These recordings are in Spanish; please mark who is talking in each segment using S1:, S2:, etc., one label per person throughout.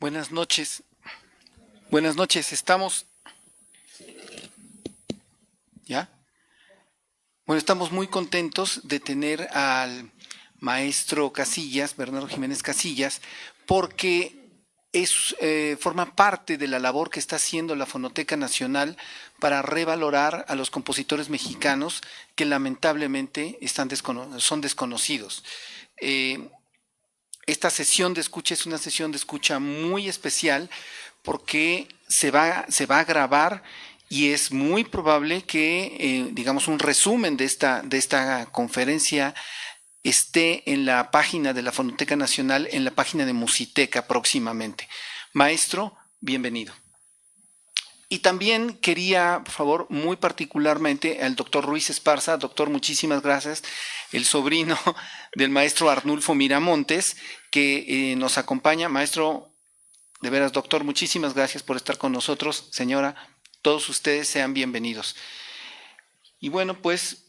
S1: Buenas noches. Buenas noches. Estamos, ¿ya? Bueno, estamos muy contentos de tener al maestro Casillas, Bernardo Jiménez Casillas, porque forma parte de la labor que está haciendo la Fonoteca Nacional para revalorar a los compositores mexicanos que lamentablemente son desconocidos. Eh, Esta sesión de escucha es una sesión de escucha muy especial porque se va a grabar y es muy probable que, digamos, un resumen de esta conferencia esté en la página de la Fonoteca Nacional, en la página de Musiteca próximamente. Maestro, bienvenido. Y también quería, por favor, muy particularmente al doctor Ruiz Esparza. Doctor, muchísimas gracias. El sobrino del maestro Arnulfo Miramontes, que nos acompaña. Maestro, de veras, doctor, muchísimas gracias por estar con nosotros. Señora, todos ustedes sean bienvenidos. Y bueno, pues,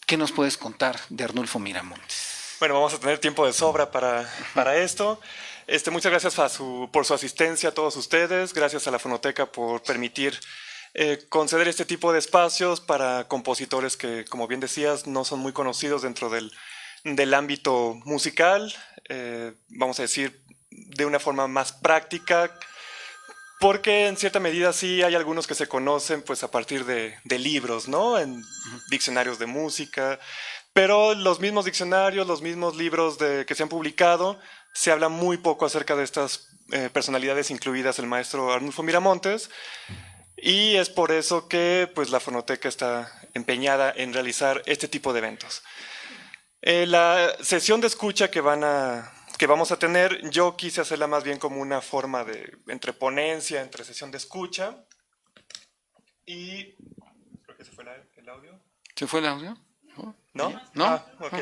S1: ¿qué nos puedes contar de Arnulfo Miramontes?
S2: Bueno, vamos a tener tiempo de sobra para esto. Muchas gracias por su asistencia a todos ustedes. Gracias a la Fonoteca por permitir conceder este tipo de espacios para compositores que, como bien decías, no son muy conocidos dentro del ámbito musical. Vamos a decir de una forma más práctica, porque en cierta medida sí hay algunos que se conocen pues a partir de libros, ¿no? En diccionarios de música, pero los mismos diccionarios, los mismos libros que se han publicado, se habla muy poco acerca de estas personalidades, incluidas el maestro Arnulfo Miramontes, y es por eso que pues la Fonoteca está empeñada en realizar este tipo de eventos. La sesión de escucha que vamos a tener, yo quise hacerla más bien como una forma de entre ponencia, entre sesión de escucha. Y creo que se fue el audio.
S1: ¿Se fue el audio?
S2: ¿No?
S1: ¿No?
S2: Ah, ok.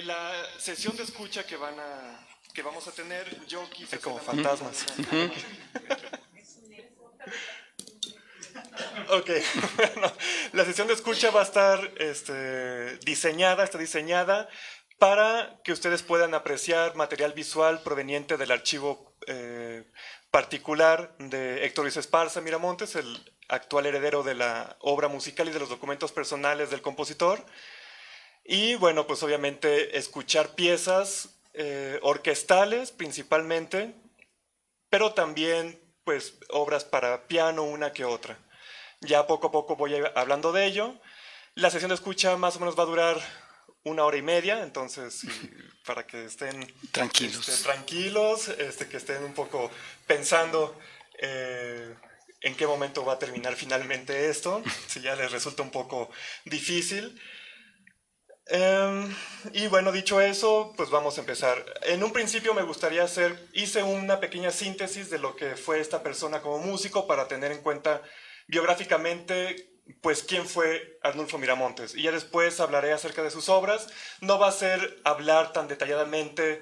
S2: La sesión de escucha que vamos a tener, yo quise como fantasmas. Ok, bueno, la sesión de escucha va a estar está diseñada para que ustedes puedan apreciar material visual proveniente del archivo particular de Héctor Luis Esparza Miramontes, el actual heredero de la obra musical y de los documentos personales del compositor. Y bueno, pues obviamente escuchar piezas orquestales principalmente, pero también pues obras para piano, una que otra. Ya poco a poco voy hablando de ello. La sesión de escucha más o menos va a durar 1 hora y media, entonces para que estén tranquilos, que estén un poco pensando en qué momento va a terminar finalmente esto, si ya les resulta un poco difícil. Y bueno, dicho eso, pues vamos a empezar. En un principio me gustaría hice una pequeña síntesis de lo que fue esta persona como músico para tener en cuenta biográficamente, pues, quién fue Arnulfo Miramontes. Y ya después hablaré acerca de sus obras. No va a ser hablar tan detalladamente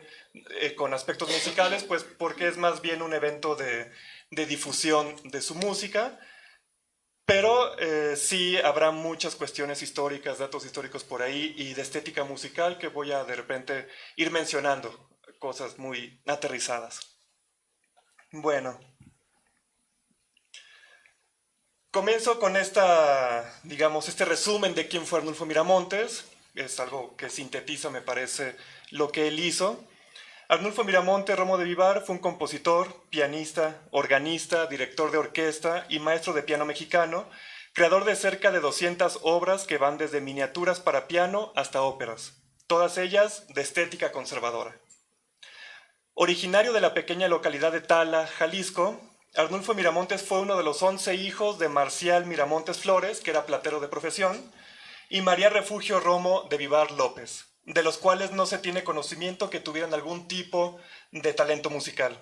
S2: con aspectos musicales, pues, porque es más bien un evento de difusión de su música. Pero sí habrá muchas cuestiones históricas, datos históricos por ahí y de estética musical que voy a de repente ir mencionando, cosas muy aterrizadas. Bueno, comienzo con este resumen de quién fue Arnulfo Miramontes. Es algo que sintetiza, me parece, lo que él hizo. Arnulfo Miramontes Romo de Vivar fue un compositor, pianista, organista, director de orquesta y maestro de piano mexicano, creador de cerca de 200 obras que van desde miniaturas para piano hasta óperas, todas ellas de estética conservadora. Originario de la pequeña localidad de Tala, Jalisco, Arnulfo Miramontes fue uno de los 11 hijos de Marcial Miramontes Flores, que era platero de profesión, y María Refugio Romo de Vivar López, de los cuales no se tiene conocimiento que tuvieran algún tipo de talento musical.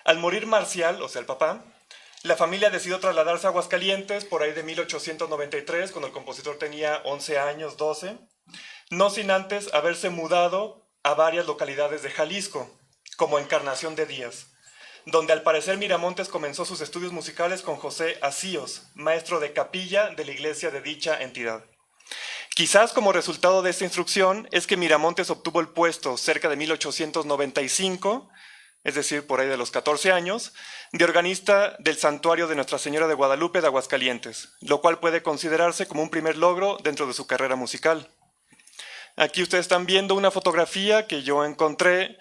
S2: Al morir Marcial, o sea, el papá, la familia decidió trasladarse a Aguascalientes por ahí de 1893, cuando el compositor tenía 11 años, 12, no sin antes haberse mudado a varias localidades de Jalisco, como Encarnación de Díaz, donde al parecer Miramontes comenzó sus estudios musicales con José Asíos, maestro de capilla de la iglesia de dicha entidad. Quizás como resultado de esta instrucción es que Miramontes obtuvo el puesto cerca de 1895, es decir, por ahí de los 14 años, de organista del santuario de Nuestra Señora de Guadalupe de Aguascalientes, lo cual puede considerarse como un primer logro dentro de su carrera musical. Aquí ustedes están viendo una fotografía que yo encontré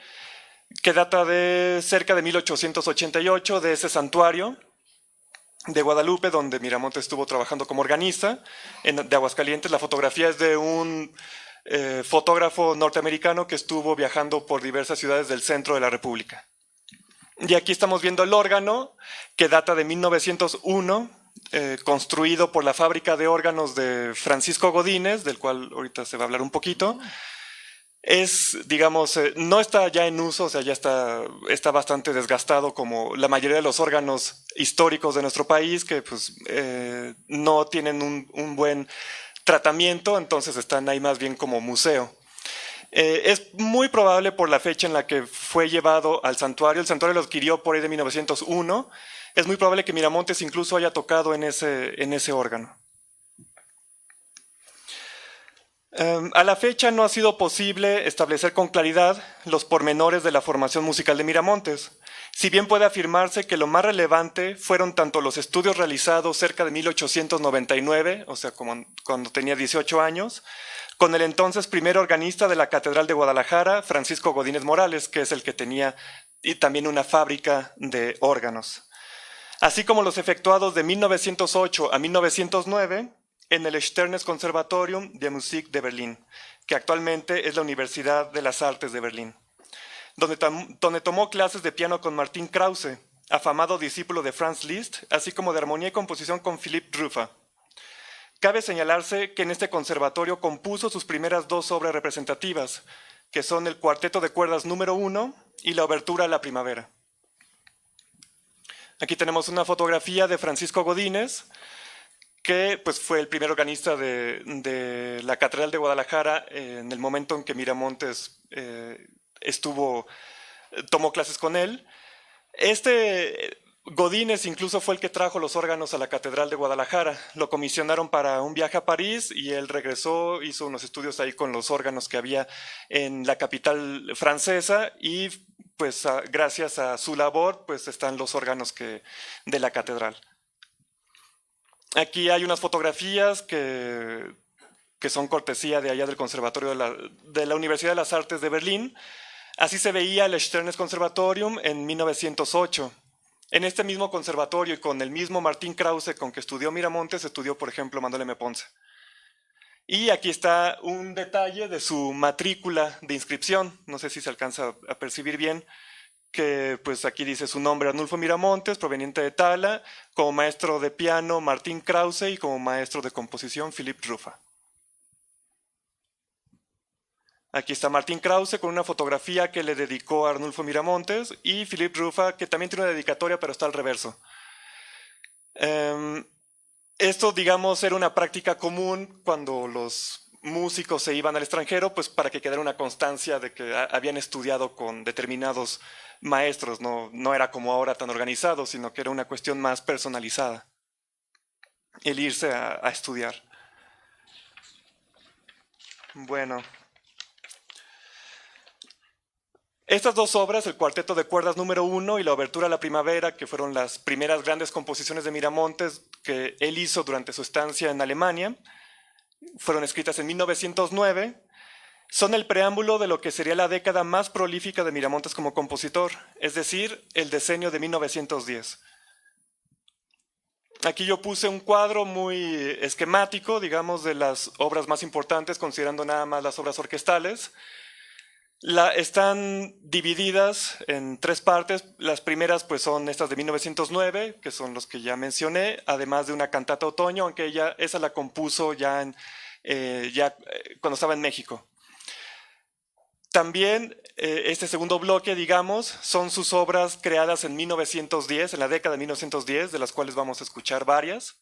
S2: que data de cerca de 1888 de ese santuario de Guadalupe, donde Miramontes estuvo trabajando como organista de Aguascalientes. La fotografía es de un fotógrafo norteamericano que estuvo viajando por diversas ciudades del centro de la República. Y aquí estamos viendo el órgano, que data de 1901, construido por la fábrica de órganos de Francisco Godínez, del cual ahorita se va a hablar un poquito. Es, digamos, no está ya en uso, o sea, ya está bastante desgastado como la mayoría de los órganos históricos de nuestro país, que pues no tienen un buen tratamiento, entonces están ahí más bien como museo. Es muy probable por la fecha en la que fue llevado al santuario. El santuario lo adquirió por ahí de 1901. Es muy probable que Miramontes incluso haya tocado en ese órgano. A la fecha no ha sido posible establecer con claridad los pormenores de la formación musical de Miramontes. Si bien puede afirmarse que lo más relevante fueron tanto los estudios realizados cerca de 1899, o sea, como cuando tenía 18 años, con el entonces primer organista de la Catedral de Guadalajara, Francisco Godínez Morales, que es el que tenía y también una fábrica de órganos. Así como los efectuados de 1908 a 1909 en el Sternes Conservatorium de Musik de Berlín, que actualmente es la Universidad de las Artes de Berlín, donde tomó clases de piano con Martin Krause, afamado discípulo de Franz Liszt, así como de armonía y composición con Philippe Ruffa. Cabe señalarse que en este conservatorio compuso sus primeras dos obras representativas, que son el Cuarteto de Cuerdas número 1 y la Obertura a la Primavera. Aquí tenemos una fotografía de Francisco Godínez, que pues, fue el primer organista de la Catedral de Guadalajara en el momento en que Miramontes tomó clases con él. Godínez incluso fue el que trajo los órganos a la Catedral de Guadalajara. Lo comisionaron para un viaje a París y él regresó, hizo unos estudios ahí con los órganos que había en la capital francesa y pues gracias a su labor pues están los órganos de la catedral. Aquí hay unas fotografías que son cortesía de allá del Conservatorio de la Universidad de las Artes de Berlín. Así se veía el Sternes Conservatorium en 1908. En este mismo conservatorio y con el mismo Martin Krause con que estudió Miramontes, estudió, por ejemplo, Manuel M. Ponce. Y aquí está un detalle de su matrícula de inscripción. No sé si se alcanza a percibir bien, que pues aquí dice su nombre, Arnulfo Miramontes, proveniente de Tala, como maestro de piano Martin Krause y como maestro de composición Philippe Ruffa. Aquí está Martin Krause con una fotografía que le dedicó a Arnulfo Miramontes y Philippe Ruffa, que también tiene una dedicatoria, pero está al reverso. Esto, digamos, era una práctica común cuando los músicos se iban al extranjero, pues para que quedara una constancia de que habían estudiado con determinados maestros. No era como ahora tan organizado, sino que era una cuestión más personalizada, el irse a estudiar. Bueno. Estas dos obras, el Cuarteto de Cuerdas número 1 y la Obertura a la Primavera, que fueron las primeras grandes composiciones de Miramontes que él hizo durante su estancia en Alemania, fueron escritas en 1909, son el preámbulo de lo que sería la década más prolífica de Miramontes como compositor, es decir, el decenio de 1910. Aquí yo puse un cuadro muy esquemático, digamos, de las obras más importantes, considerando nada más las obras orquestales. Están divididas en tres partes. Las primeras pues son estas de 1909, que son los que ya mencioné, además de una cantata otoño, aunque esa la compuso ya cuando estaba en México. También este segundo bloque, digamos, son sus obras creadas en 1910, en la década de 1910, de las cuales vamos a escuchar varias.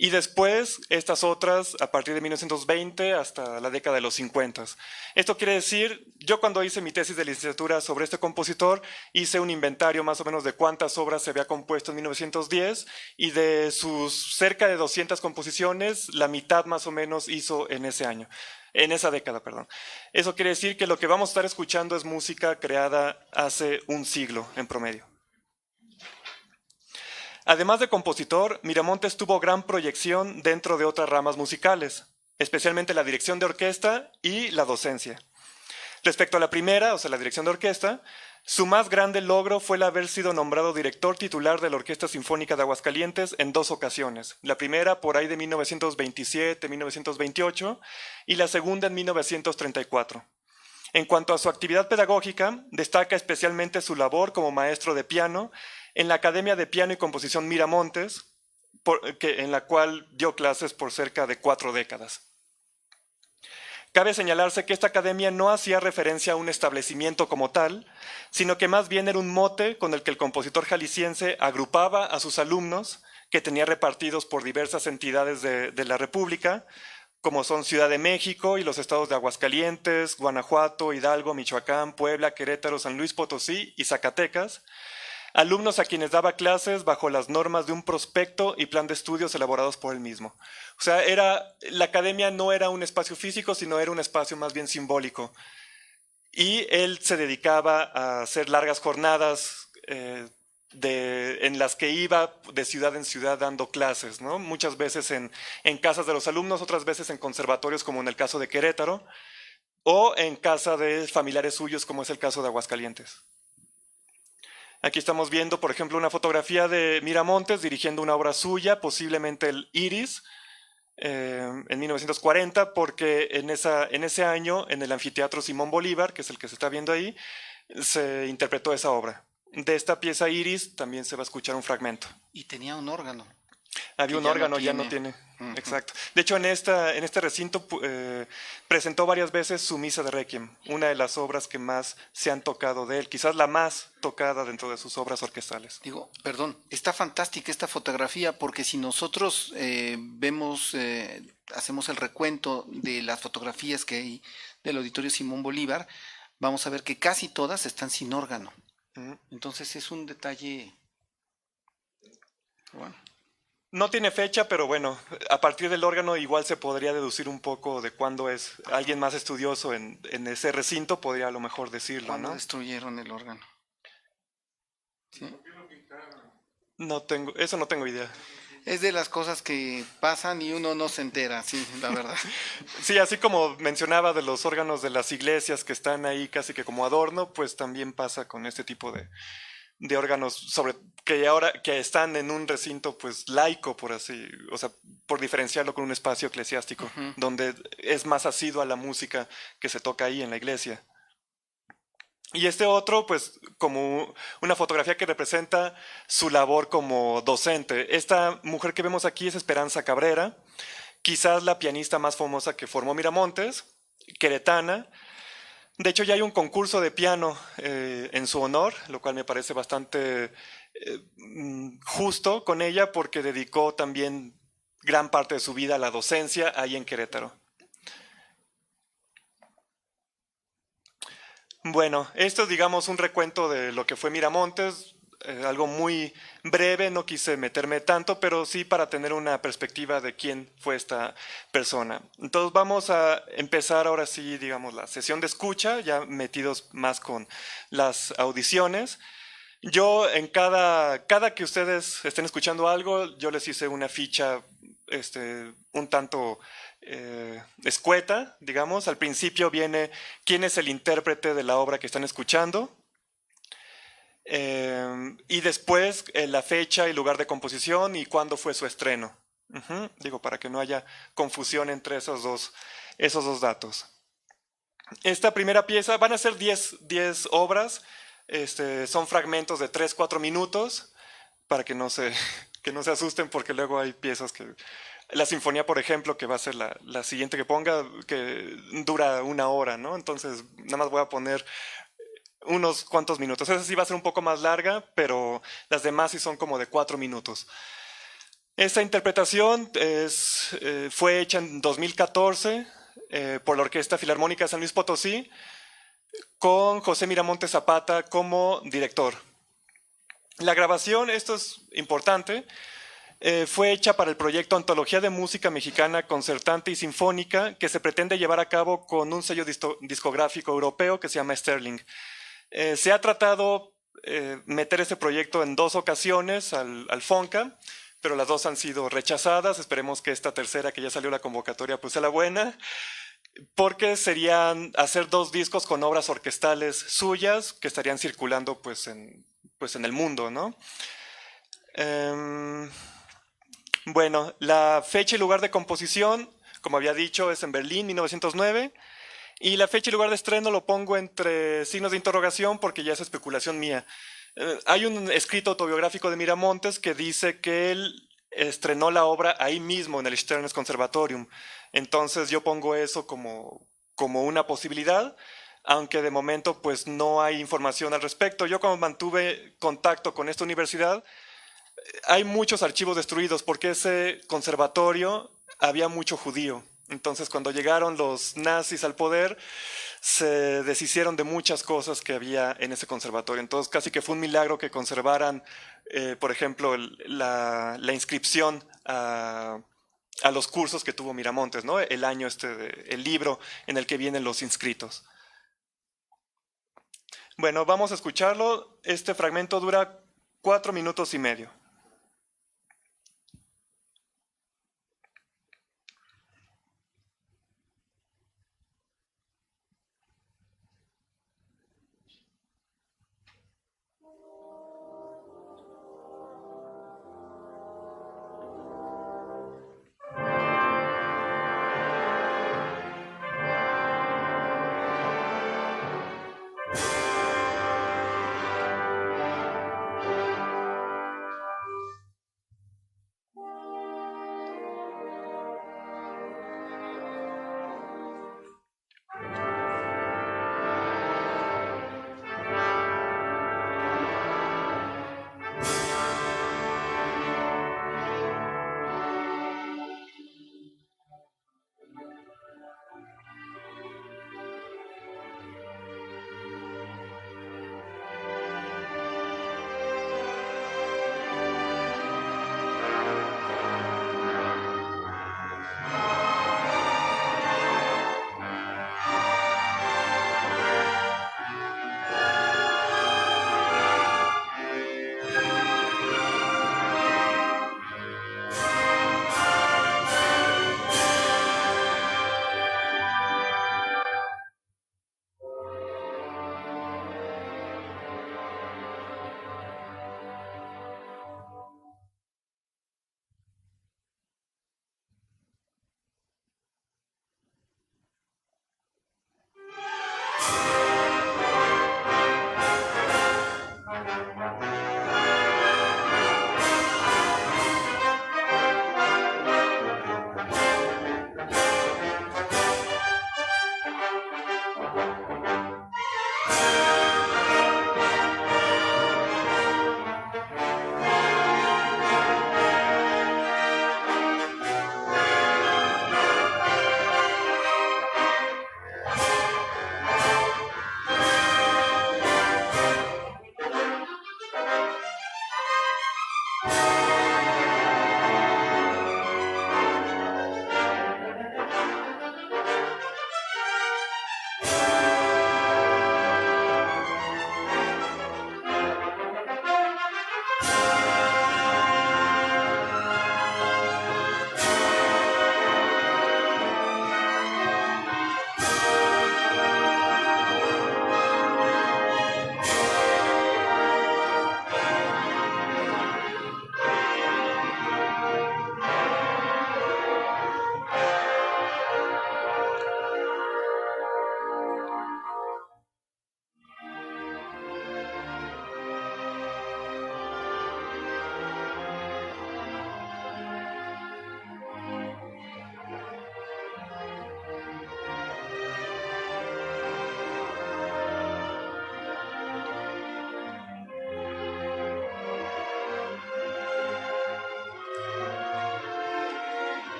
S2: Y después estas otras a partir de 1920 hasta la década de los 50. Esto quiere decir, yo cuando hice mi tesis de licenciatura sobre este compositor, hice un inventario más o menos de cuántas obras se había compuesto en 1910 y de sus cerca de 200 composiciones, la mitad más o menos hizo en ese año. En esa década, perdón. Eso quiere decir que lo que vamos a estar escuchando es música creada hace un siglo en promedio. Además de compositor, Miramontes tuvo gran proyección dentro de otras ramas musicales, especialmente la dirección de orquesta y la docencia. Respecto a la primera, o sea, la dirección de orquesta, su más grande logro fue el haber sido nombrado director titular de la Orquesta Sinfónica de Aguascalientes en 2 ocasiones. La primera por ahí de 1927-1928 y la segunda en 1934. En cuanto a su actividad pedagógica, destaca especialmente su labor como maestro de piano en la Academia de Piano y Composición Miramontes, en la cual dio clases por cerca de 4 décadas. Cabe señalarse que esta academia no hacía referencia a un establecimiento como tal, sino que más bien era un mote con el que el compositor jalisciense agrupaba a sus alumnos, que tenía repartidos por diversas entidades de la República, como son Ciudad de México y los estados de Aguascalientes, Guanajuato, Hidalgo, Michoacán, Puebla, Querétaro, San Luis Potosí y Zacatecas, alumnos a quienes daba clases bajo las normas de un prospecto y plan de estudios elaborados por él mismo. O sea, la academia no era un espacio físico, sino era un espacio más bien simbólico. Y él se dedicaba a hacer largas jornadas en las que iba de ciudad en ciudad dando clases, ¿no? Muchas veces en casas de los alumnos, otras veces en conservatorios, como en el caso de Querétaro, o en casa de familiares suyos, como es el caso de Aguascalientes. Aquí estamos viendo, por ejemplo, una fotografía de Miramontes dirigiendo una obra suya, posiblemente el Iris, en 1940, porque en ese año, en el Anfiteatro Simón Bolívar, que es el que se está viendo ahí, se interpretó esa obra. De esta pieza Iris también se va a escuchar un fragmento.
S1: Y tenía un órgano.
S2: Había un órgano, ya no tiene. Exacto. De hecho, en este recinto presentó varias veces su Misa de Requiem, una de las obras que más se han tocado de él, quizás la más tocada dentro de sus obras orquestales.
S1: Digo, perdón, está fantástica esta fotografía porque si nosotros hacemos el recuento de las fotografías que hay del Auditorio Simón Bolívar, vamos a ver que casi todas están sin órgano. Entonces es un detalle, bueno.
S2: No tiene fecha, pero bueno, a partir del órgano igual se podría deducir un poco de cuándo es. Alguien más estudioso en ese recinto podría a lo mejor decirlo,
S1: ¿Cuándo
S2: ¿no?
S1: destruyeron el órgano? ¿Sí?
S2: Eso no tengo idea.
S1: Es de las cosas que pasan y uno no se entera, sí, la verdad.
S2: Sí, así como mencionaba de los órganos de las iglesias que están ahí casi que como adorno, pues también pasa con este tipo de órganos que están en un recinto pues laico, por así, o sea, por diferenciarlo con un espacio eclesiástico, donde es más asiduo a la música que se toca ahí en la iglesia. Y este otro, pues, como una fotografía que representa su labor como docente. Esta mujer que vemos aquí es Esperanza Cabrera, quizás la pianista más famosa que formó Miramontes, queretana. De hecho, ya hay un concurso de piano en su honor, lo cual me parece bastante justo con ella, porque dedicó también gran parte de su vida a la docencia ahí en Querétaro. Bueno, esto es, digamos, un recuento de lo que fue Miramontes, algo muy breve, no quise meterme tanto, pero sí para tener una perspectiva de quién fue esta persona. Entonces vamos a empezar ahora sí, digamos, la sesión de escucha, ya metidos más con las audiciones. Yo en cada que ustedes estén escuchando algo, yo les hice una ficha un tanto escueta, digamos. Al principio viene quién es el intérprete de la obra que están escuchando. Y después la fecha y lugar de composición y cuándo fue su estreno. Digo, para que no haya confusión entre esos dos datos. Esta primera pieza, van a ser 10 obras, son fragmentos de 3-4 minutos, para que no se asusten, porque luego hay piezas que... La sinfonía, por ejemplo, que va a ser la siguiente que ponga, que dura 1 hora, ¿no? Entonces, nada más voy a poner unos cuantos minutos. Esa sí va a ser un poco más larga, pero las demás sí son como de 4 minutos. Esta interpretación fue hecha en 2014 por la Orquesta Filarmónica de San Luis Potosí, con José Miramontes Zapata como director. La grabación, esto es importante, fue hecha para el proyecto Antología de Música Mexicana Concertante y Sinfónica, que se pretende llevar a cabo con un sello discográfico europeo que se llama Sterling. Se ha tratado meter este proyecto en 2 ocasiones al FONCA, pero las 2 han sido rechazadas. Esperemos que esta tercera, que ya salió la convocatoria, pues sea la buena, porque serían hacer 2 discos con obras orquestales suyas que estarían circulando pues en el mundo, ¿no? Bueno, la fecha y lugar de composición, como había dicho, es en Berlín, 1909. Y la fecha y lugar de estreno lo pongo entre signos de interrogación porque ya es especulación mía. Hay un escrito autobiográfico de Miramontes que dice que él estrenó la obra ahí mismo en el Sternes Conservatorium. Entonces yo pongo eso como una posibilidad, aunque de momento pues no hay información al respecto. Yo, como mantuve contacto con esta universidad, hay muchos archivos destruidos porque ese conservatorio había mucho judío. Entonces, cuando llegaron los nazis al poder, se deshicieron de muchas cosas que había en ese conservatorio. Entonces, casi que fue un milagro que conservaran, por ejemplo, la inscripción a los cursos que tuvo Miramontes, ¿no? El año el libro en el que vienen los inscritos. Bueno, vamos a escucharlo. Este fragmento dura 4 minutos y medio.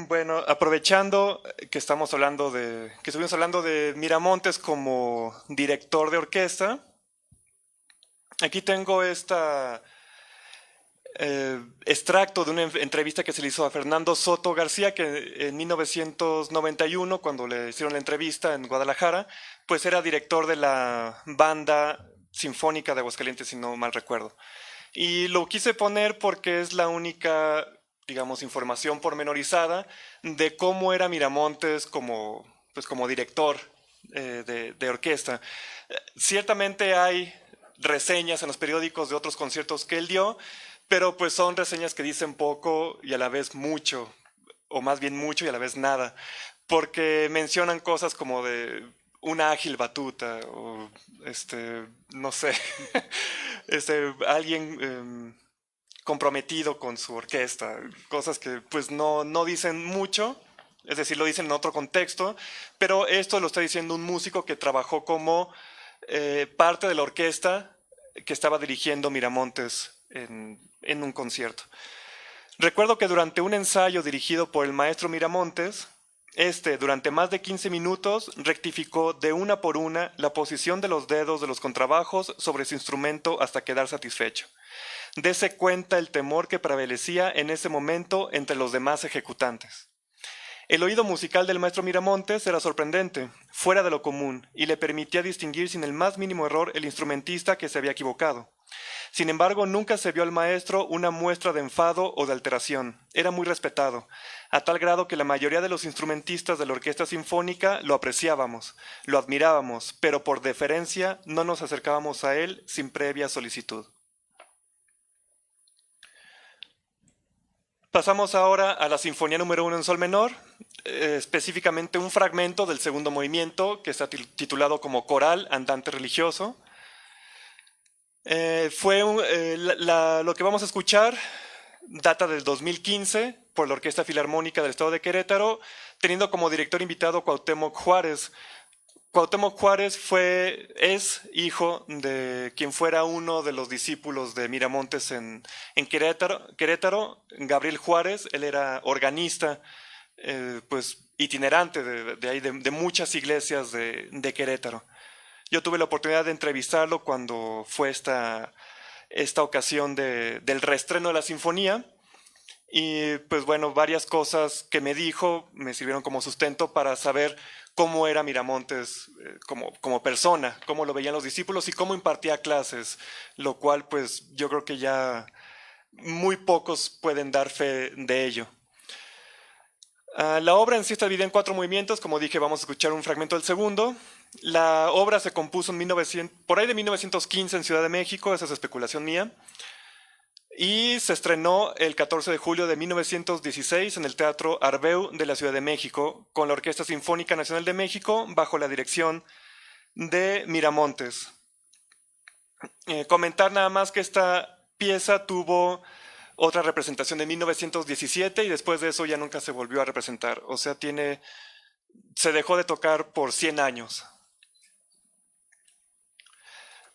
S2: Bueno, aprovechando que estuvimos hablando de Miramontes como director de orquesta, aquí tengo extracto de una entrevista que se le hizo a Fernando Soto García, que en 1991, cuando le hicieron la entrevista en Guadalajara, pues era director de la banda sinfónica de Aguascalientes, si no mal recuerdo. Y lo quise poner porque es la única, digamos, información pormenorizada de cómo era Miramontes como director de orquesta. Ciertamente hay reseñas en los periódicos de otros conciertos que él dio, pero pues son reseñas que dicen poco y a la vez mucho, o más bien mucho y a la vez nada, porque mencionan cosas como de una ágil batuta o no sé, alguien comprometido con su orquesta, cosas que pues no dicen mucho, es decir, lo dicen en otro contexto, pero esto lo está diciendo un músico que trabajó como parte de la orquesta que estaba dirigiendo Miramontes en un concierto. Recuerdo que durante un ensayo dirigido por el maestro Miramontes, durante más de 15 minutos, rectificó de una por una la posición de los dedos de los contrabajos sobre su instrumento hasta quedar satisfecho. Dese cuenta el temor que prevalecía en ese momento entre los demás ejecutantes. El oído musical del maestro Miramontes era sorprendente, fuera de lo común, y le permitía distinguir sin el más mínimo error el instrumentista que se había equivocado. Sin embargo, nunca se vio al maestro una muestra de enfado o de alteración. Era muy respetado, a tal grado que la mayoría de los instrumentistas de la orquesta sinfónica lo apreciábamos, lo admirábamos, pero por deferencia no nos acercábamos a él sin previa solicitud. Pasamos ahora a la Sinfonía número 1 en sol menor, específicamente un fragmento del segundo movimiento que está titulado como Coral Andante Religioso. Lo que vamos a escuchar data del 2015 por la Orquesta Filarmónica del Estado de Querétaro, teniendo como director invitado Cuauhtémoc Juárez. Cuauhtémoc Juárez es hijo de quien fuera uno de los discípulos de Miramontes en Querétaro, Gabriel Juárez. Él era organista, pues itinerante de muchas iglesias de Querétaro. Yo tuve la oportunidad de entrevistarlo cuando fue esta ocasión del reestreno de la sinfonía. Y pues bueno, varias cosas que me dijo me sirvieron como sustento para saber cómo era Miramontes como persona, cómo lo veían los discípulos y cómo impartía clases, lo cual pues yo creo que ya muy pocos pueden dar fe de ello. La obra en sí está dividida en 4 movimientos, como dije vamos a escuchar un fragmento del segundo. La obra se compuso por ahí de 1915 en Ciudad de México, esa es especulación mía. Y se estrenó el 14 de julio de 1916 en el Teatro Arbeu de la Ciudad de México, con la Orquesta Sinfónica Nacional de México, bajo la dirección de Miramontes. Comentar nada más que esta pieza tuvo otra representación de 1917 y después de eso ya nunca se volvió a representar. O sea, se dejó de tocar por 100 años.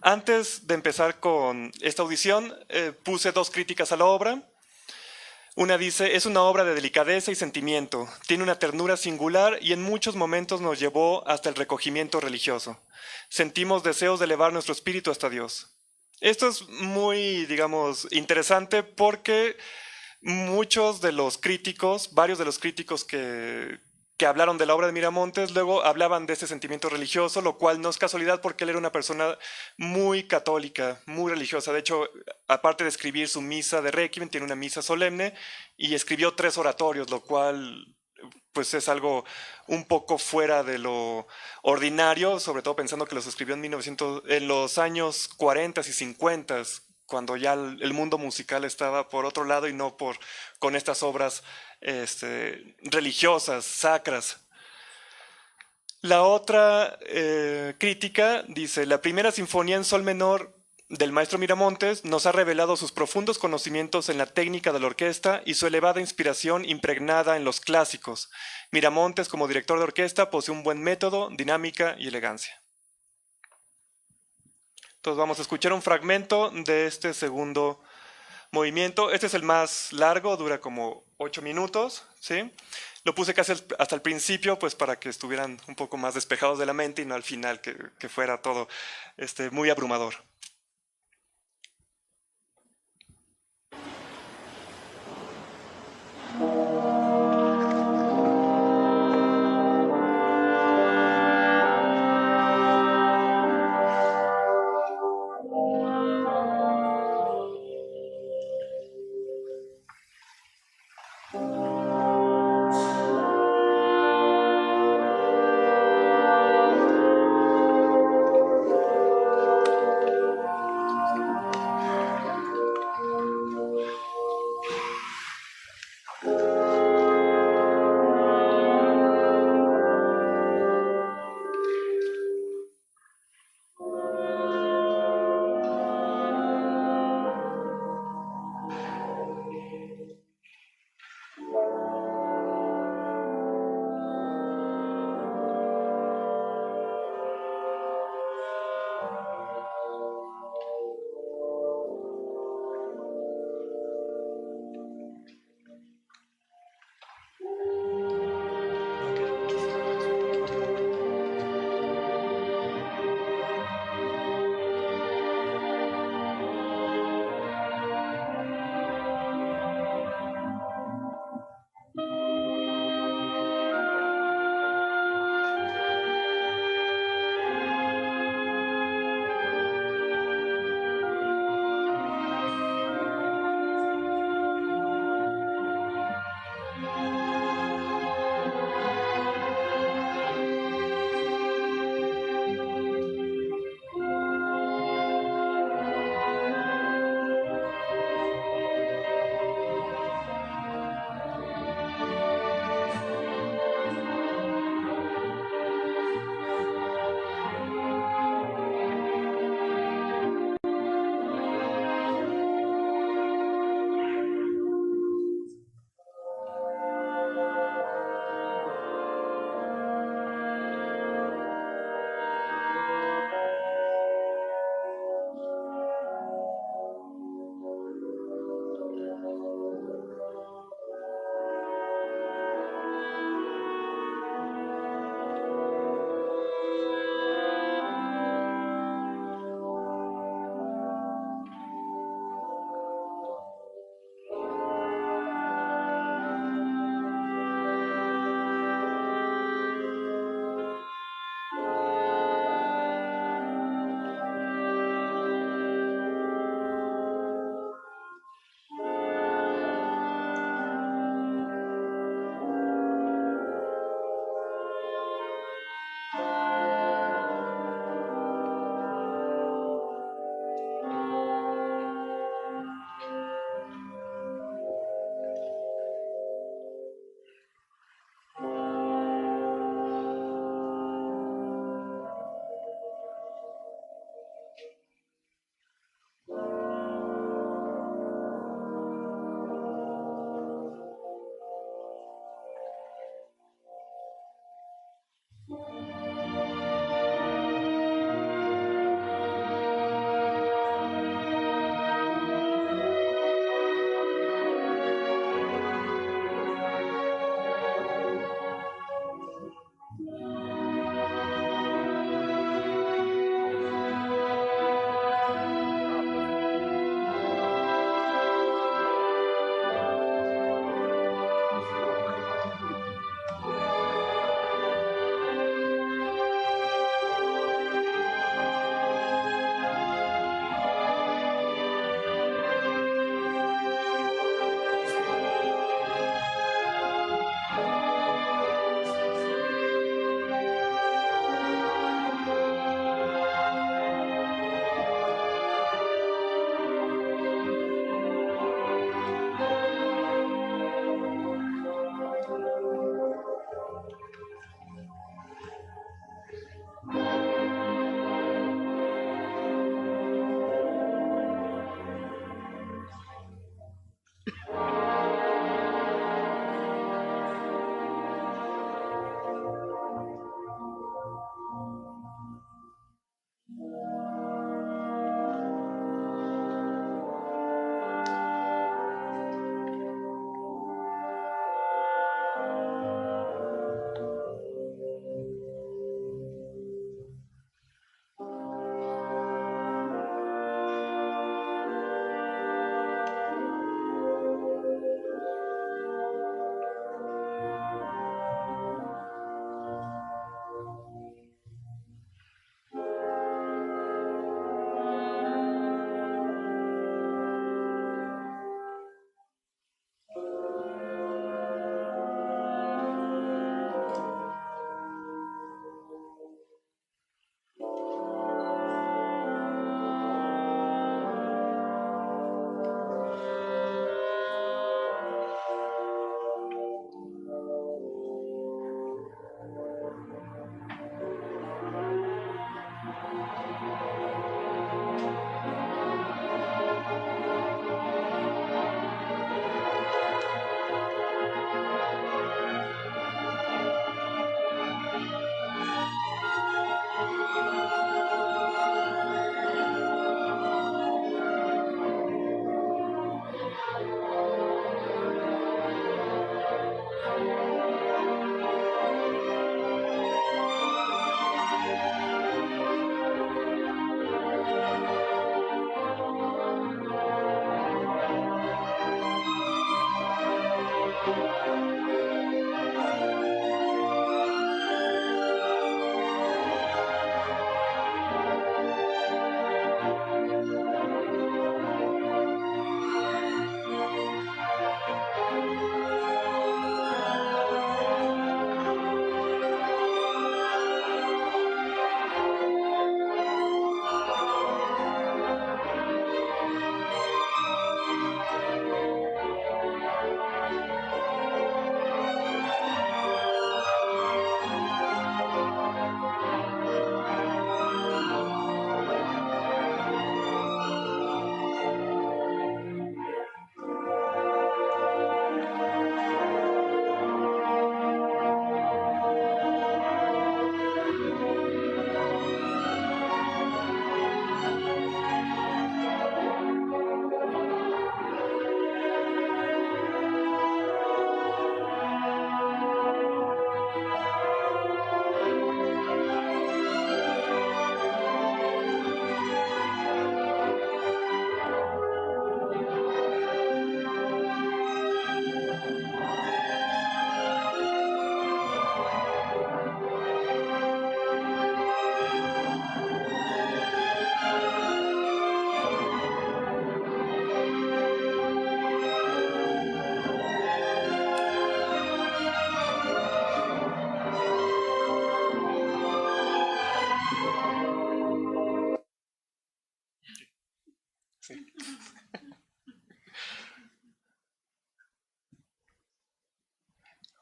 S2: Antes de empezar con esta audición, puse 2 críticas a la obra. Una dice, es una obra de delicadeza y sentimiento, tiene una ternura singular y en muchos momentos nos llevó hasta el recogimiento religioso. Sentimos deseos de elevar nuestro espíritu hasta Dios. Esto es muy, digamos, interesante porque varios de los críticos que hablaron de la obra de Miramontes, luego hablaban de ese sentimiento religioso, lo cual no es casualidad porque él era una persona muy católica, muy religiosa. De hecho, aparte de escribir su misa de Requiem, tiene una misa solemne y escribió 3 oratorios, lo cual pues es algo un poco fuera de lo ordinario, sobre todo pensando que los escribió en los años 40 y 50, cuando ya el mundo musical estaba por otro lado y no con estas obras religiosas, sacras. La otra crítica dice, la primera sinfonía en sol menor del maestro Miramontes nos ha revelado sus profundos conocimientos en la técnica de la orquesta y su elevada inspiración impregnada en los clásicos. Miramontes, como director de orquesta, posee un buen método, dinámica y elegancia. Entonces vamos a escuchar un fragmento de este segundo movimiento. Este es el más largo, dura como 8 minutos, ¿sí? Lo puse casi hasta el principio, pues para que estuvieran un poco más despejados de la mente y no al final que fuera todo muy abrumador.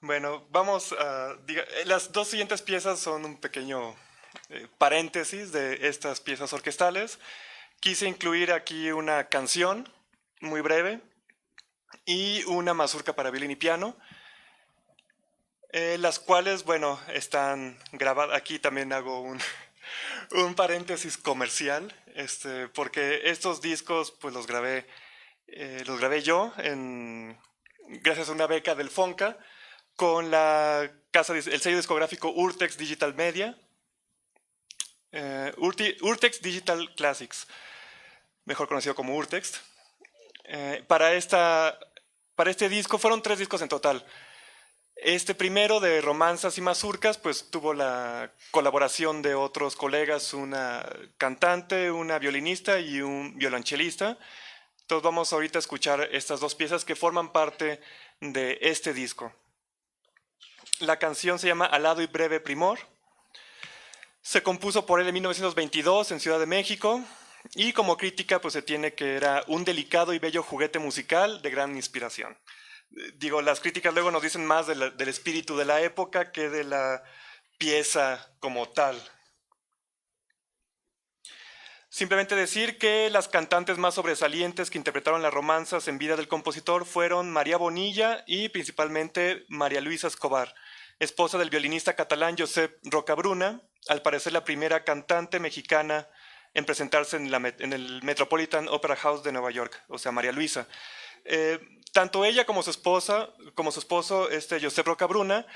S2: Bueno, las dos siguientes piezas son un pequeño paréntesis de estas piezas orquestales. Quise incluir aquí una canción muy breve y una mazurca para violín y piano, las cuales, bueno, están grabadas. Aquí también hago un paréntesis comercial, porque estos discos pues los grabé yo gracias a una beca del FONCA con el sello discográfico Urtext Digital Media, Urtext Digital Classics, mejor conocido como Urtext. Para este disco fueron 3 discos en total. Este primero de romanzas y mazurcas pues tuvo la colaboración de otros colegas, una cantante, una violinista y un violonchelista. Entonces vamos ahorita a escuchar estas 2 piezas que forman parte de este disco. La canción se llama Alado y breve primor. Se compuso por él en 1922 en Ciudad de México y como crítica pues se tiene que era un delicado y bello juguete musical de gran inspiración. Digo, las críticas luego nos dicen más del espíritu de la época que de la pieza como tal. Simplemente decir que las cantantes más sobresalientes que interpretaron las romanzas en vida del compositor fueron María Bonilla y principalmente María Luisa Escobar, esposa del violinista catalán Josep Rocabruna, al parecer la primera cantante mexicana en presentarse en el Metropolitan Opera House de Nueva York, o sea, María Luisa. Tanto ella como su esposo, Josep Rocabruna,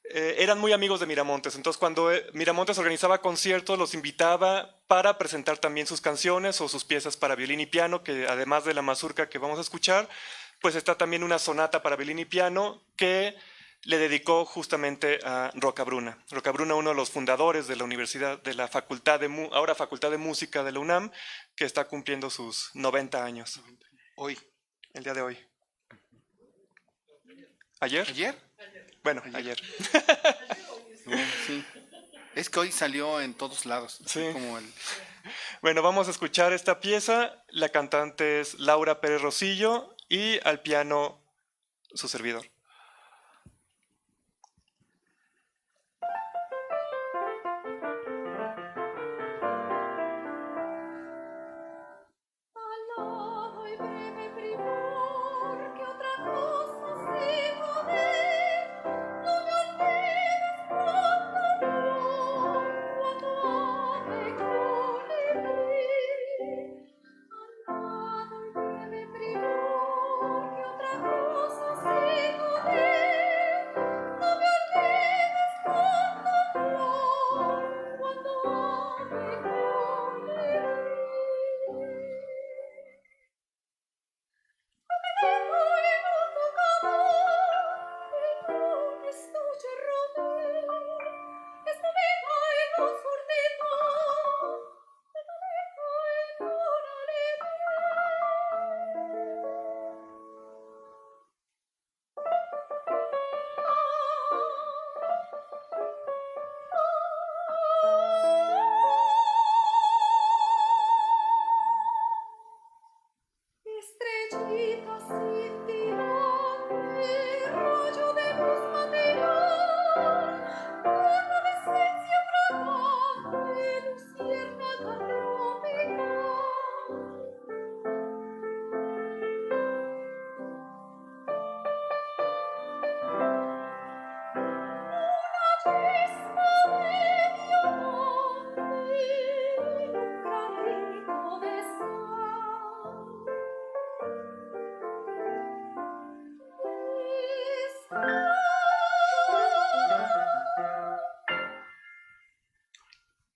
S2: eran muy amigos de Miramontes. Entonces, cuando Miramontes organizaba conciertos, los invitaba para presentar también sus canciones o sus piezas para violín y piano, que además de la mazurca que vamos a escuchar, pues está también una sonata para violín y piano que le dedicó justamente a Rocabruna. Rocabruna, uno de los fundadores de la universidad, de la ahora Facultad de Música de la UNAM, que está cumpliendo sus 90 años.
S1: Hoy.
S2: El día de hoy. ¿Ayer?
S1: ¿Ayer?
S2: Bueno, ayer.
S1: Sí. Es que hoy salió en todos lados.
S2: Sí.
S1: Como
S2: Bueno, vamos a escuchar esta pieza. La cantante es Laura Pérez Rosillo y al piano su servidor.
S3: Cosa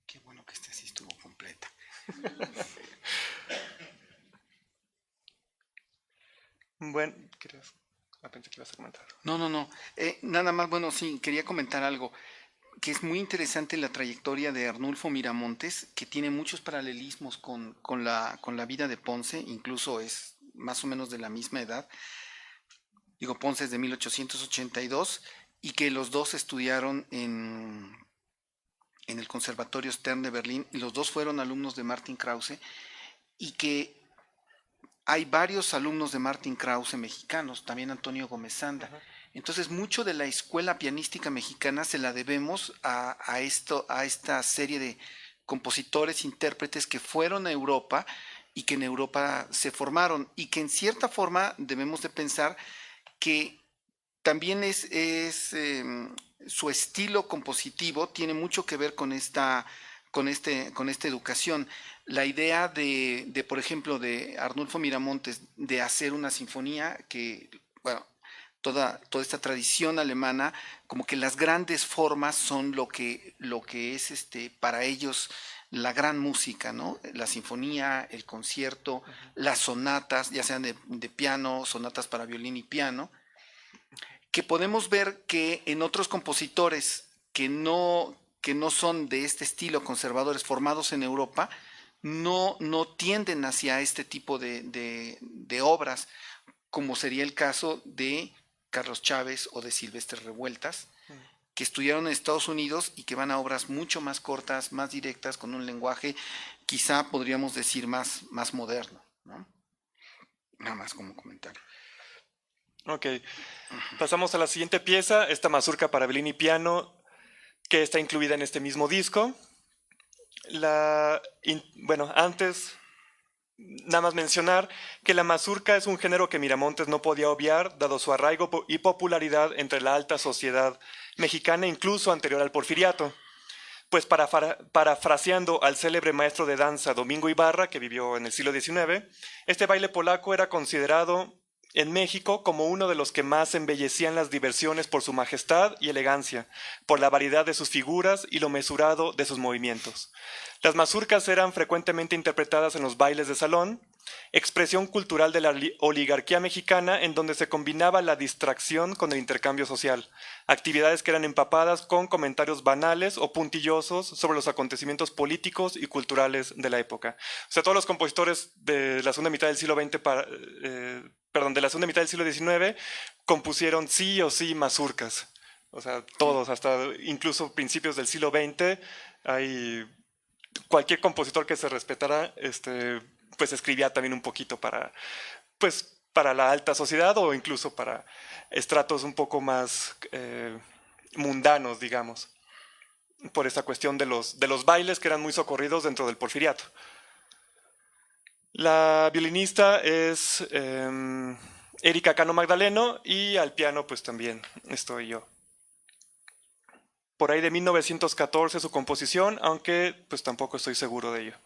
S1: Qué bueno que esta sí estuvo completa.
S2: Bueno, pensé que ibas a comentar.
S1: No. Nada más, bueno, sí, quería comentar algo que es muy interesante la trayectoria de Arnulfo Miramontes, que tiene muchos paralelismos con la vida de Ponce, incluso es más o menos de la misma edad. Digo, Ponce es de 1882 y que los dos estudiaron en el Conservatorio Stern de Berlín y los dos fueron alumnos de Martin Krause y que hay varios alumnos de Martin Krause mexicanos, también Antonio Gómez-Sanda.
S2: Ajá.
S1: Entonces, mucho de la escuela pianística mexicana se la debemos a esta serie de compositores, intérpretes que fueron a Europa y que en Europa se formaron y que en cierta forma debemos de pensar que también su estilo compositivo tiene mucho que ver con esta educación. La idea por ejemplo, de Arnulfo Miramontes de hacer una sinfonía que, bueno, toda esta tradición alemana, como que las grandes formas son lo que es para ellos la gran música, ¿no? La sinfonía, el concierto, las sonatas, ya sean de piano, sonatas para violín y piano, que podemos ver que en otros compositores que no son de este estilo, conservadores formados en Europa, no tienden hacia este tipo de obras, como sería el caso de Carlos Chávez o de Silvestre Revueltas, que estudiaron en Estados Unidos y que van a obras mucho más cortas, más directas, con un lenguaje quizá podríamos decir más moderno, ¿no? Nada más como comentario.
S2: Ok, pasamos a la siguiente pieza, esta mazurca para violín y piano, que está incluida en este mismo disco. Bueno, antes, nada más mencionar que la mazurca es un género que Miramontes no podía obviar, dado su arraigo y popularidad entre la alta sociedad mexicana, incluso anterior al porfiriato. Pues parafraseando al célebre maestro de danza Domingo Ibarra, que vivió en el siglo XIX, este baile polaco era considerado en México como uno de los que más embellecían las diversiones por su majestad y elegancia, por la variedad de sus figuras y lo mesurado de sus movimientos. Las mazurcas eran frecuentemente interpretadas en los bailes de salón, expresión cultural de la oligarquía mexicana en donde se combinaba la distracción con el intercambio social, actividades que eran empapadas con comentarios banales o puntillosos sobre los acontecimientos políticos y culturales de la época. O sea, todos los compositores de la segunda mitad del siglo XX de la segunda mitad del siglo XIX compusieron sí o sí mazurcas. O sea, todos, hasta incluso principios del siglo XX, hay cualquier compositor que se respetara, pues escribía también un poquito para la alta sociedad o incluso para estratos un poco más mundanos, digamos, por esta cuestión de los bailes que eran muy socorridos dentro del porfiriato. La violinista es Erika Cano Magdaleno y al piano pues también estoy yo. Por ahí de 1914 su composición, aunque pues tampoco estoy seguro de ello.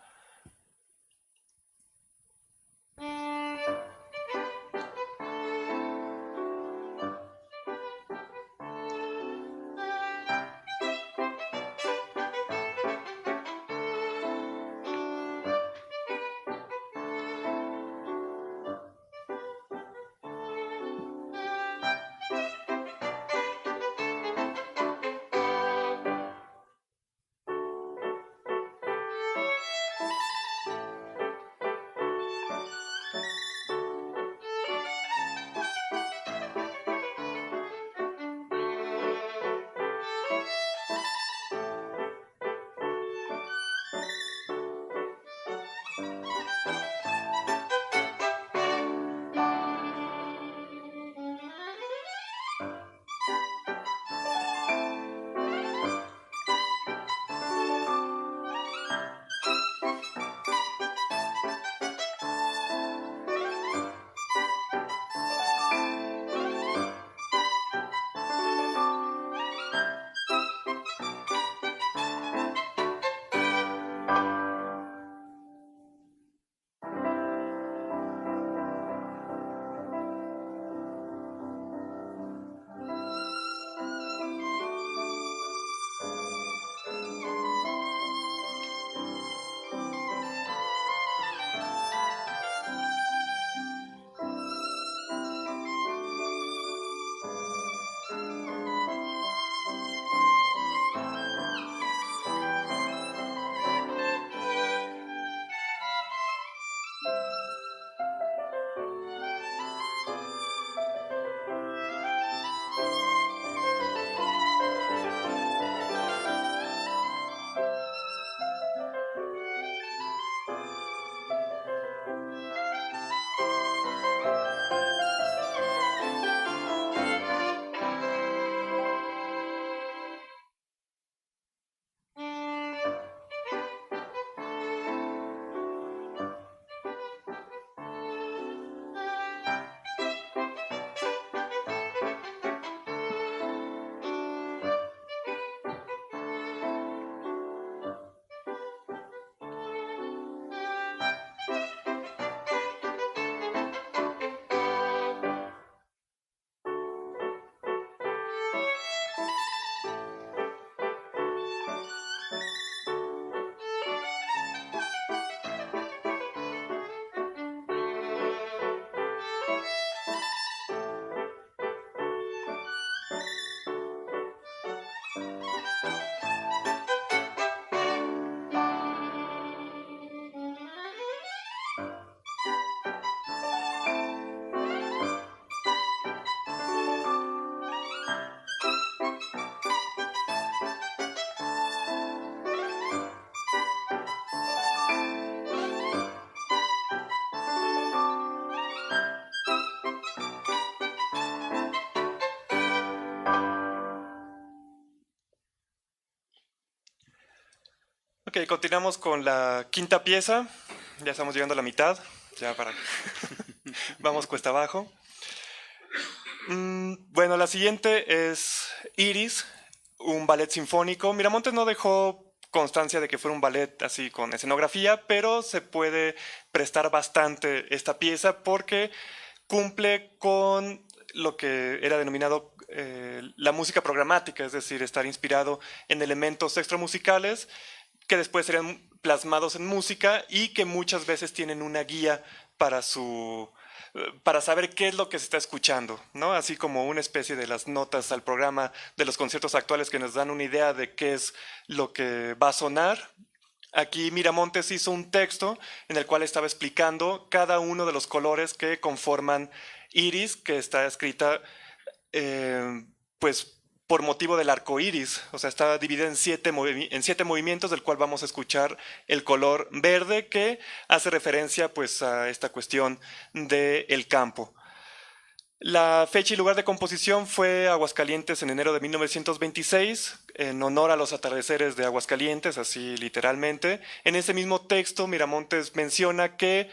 S2: Ok, continuamos con la quinta pieza. Ya estamos llegando a la mitad. Ya para... Vamos cuesta abajo. Bueno, la siguiente es Iris, un ballet sinfónico. Miramontes no dejó constancia de que fuera un ballet así con escenografía, pero se puede prestar bastante esta pieza porque cumple con lo que era denominado la música programática, es decir, estar inspirado en elementos extramusicales que después serían plasmados en música y que muchas veces tienen una guía para para saber qué es lo que se está escuchando, ¿no? Así como una especie de las notas al programa de los conciertos actuales que nos dan una idea de qué es lo que va a sonar. Aquí Miramontes hizo un texto en el cual estaba explicando cada uno de los colores que conforman Iris, que está escrita pues por motivo del arco iris, o sea, está dividida en siete movimientos, del cual vamos a escuchar el color verde, que hace referencia pues a esta cuestión del campo. La fecha y lugar de composición fue Aguascalientes en enero de 1926, en honor a los atardeceres de Aguascalientes, así literalmente. En ese mismo texto, Miramontes menciona que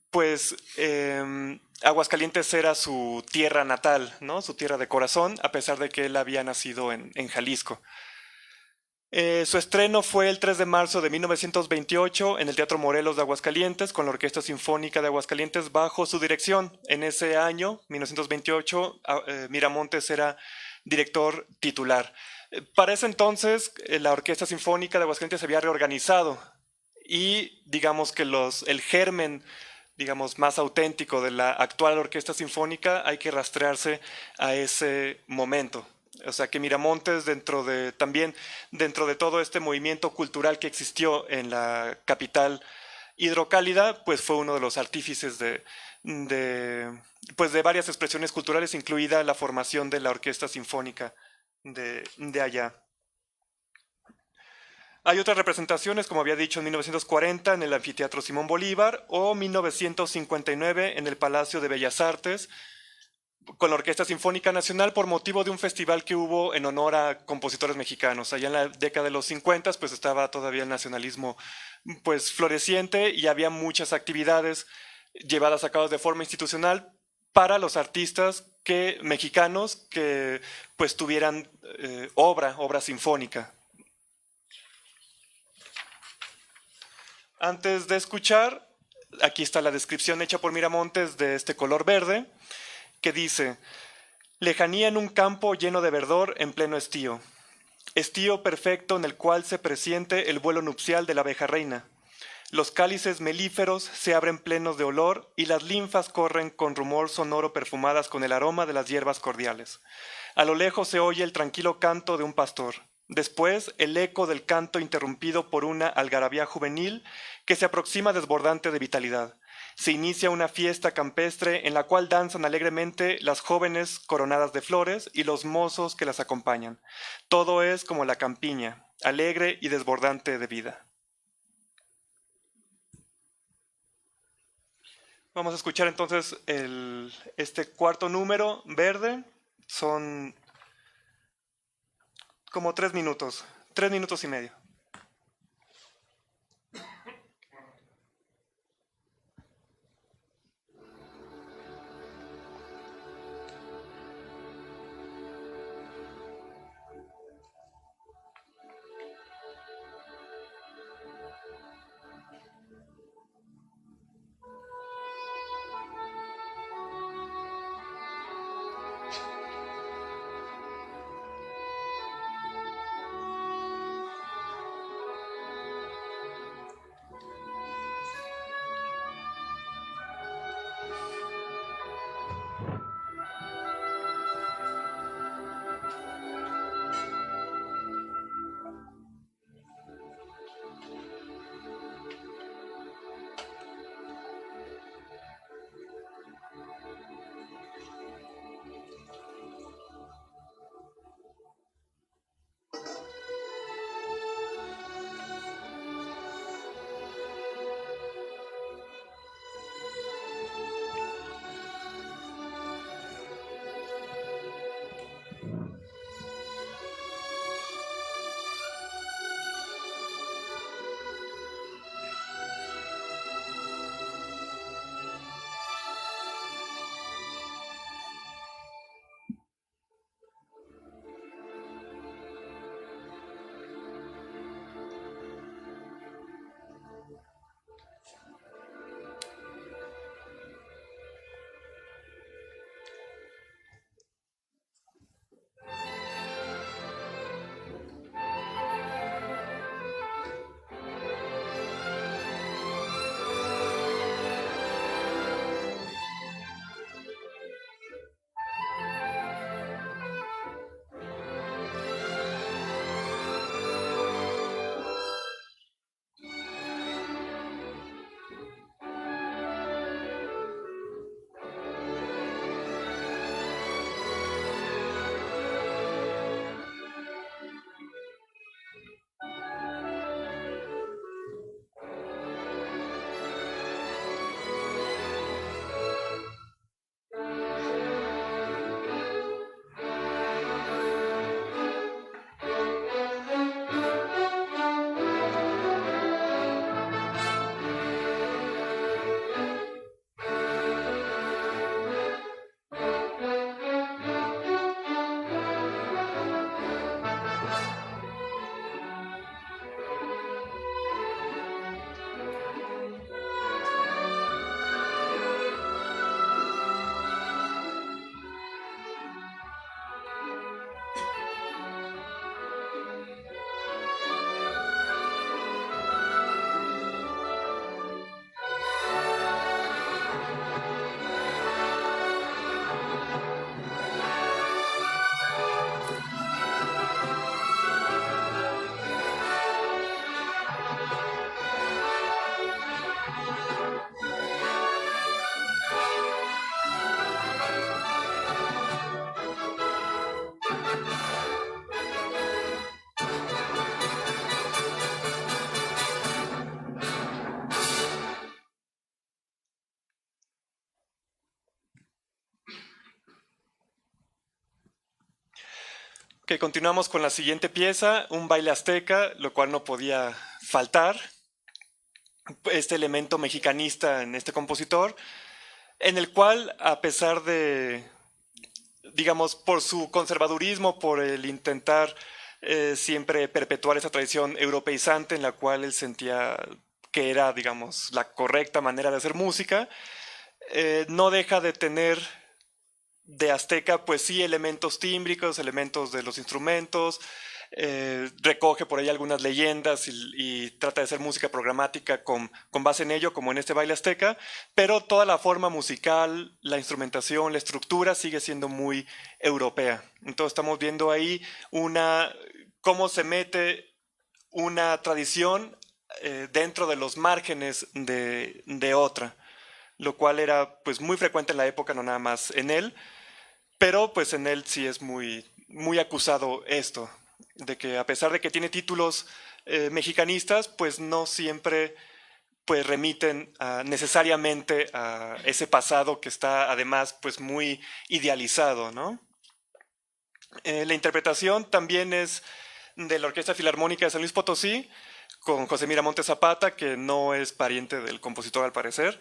S2: pues Aguascalientes era su tierra natal, ¿no? Su tierra de corazón, a pesar de que él había nacido en Jalisco. Su estreno fue el 3 de marzo de 1928 en el Teatro Morelos de Aguascalientes, con la Orquesta Sinfónica de Aguascalientes bajo su dirección. En ese año, 1928, Miramontes era director titular. Para ese entonces, la Orquesta Sinfónica de Aguascalientes se había reorganizado y digamos que el germen digamos, más auténtico de la actual orquesta sinfónica, hay que rastrearse a ese momento. O sea que Miramontes, también dentro de todo este movimiento cultural que existió en la capital hidrocálida, pues fue uno de los artífices pues de varias expresiones culturales, incluida la formación de la orquesta sinfónica de allá. Hay otras representaciones, como había dicho, en 1940 en el Anfiteatro Simón Bolívar o 1959 en el Palacio de Bellas Artes con la Orquesta Sinfónica Nacional por motivo de un festival que hubo en honor a compositores mexicanos. Allá en la década de los 50 pues estaba todavía el nacionalismo pues floreciente y había muchas actividades llevadas a cabo de forma institucional para los artistas mexicanos que pues tuvieran obra sinfónica. Antes de escuchar, aquí está la descripción hecha por Miramontes de este color verde, que dice: lejanía en un campo lleno de verdor en pleno estío. Estío perfecto en el cual se presiente el vuelo nupcial de la abeja reina. Los cálices melíferos se abren plenos de olor y las linfas corren con rumor sonoro perfumadas con el aroma de las hierbas cordiales. A lo lejos se oye el tranquilo canto de un pastor. Después, el eco del canto interrumpido por una algarabía juvenil que se aproxima desbordante de vitalidad. Se inicia una fiesta campestre en la cual danzan alegremente las jóvenes coronadas de flores y los mozos que las acompañan. Todo es como la campiña, alegre y desbordante de vida. Vamos a escuchar entonces este cuarto número verde. Son como 3 minutos, 3 minutos y medio. Que continuamos con la siguiente pieza, un baile azteca, lo cual no podía faltar. Este elemento mexicanista en este compositor, en el cual, a pesar de, digamos, por su conservadurismo, por el intentar siempre perpetuar esa tradición europeizante en la cual él sentía que era, digamos, la correcta manera de hacer música, no deja de tener de azteca, pues sí, elementos tímbricos, elementos de los instrumentos, recoge por ahí algunas leyendas y trata de hacer música programática con base en ello, como en este baile azteca, pero toda la forma musical, la instrumentación, la estructura sigue siendo muy europea. Entonces estamos viendo ahí cómo se mete una tradición dentro de los márgenes de otra, lo cual era pues muy frecuente en la época, no nada más en él, pero pues en él sí es muy, muy acusado esto, de que a pesar de que tiene títulos mexicanistas, pues no siempre pues remiten necesariamente a ese pasado que está además pues muy idealizado, ¿no? La interpretación también es de la Orquesta Filarmónica de San Luis Potosí, con José Miramontes Zapata, que no es pariente del compositor al parecer,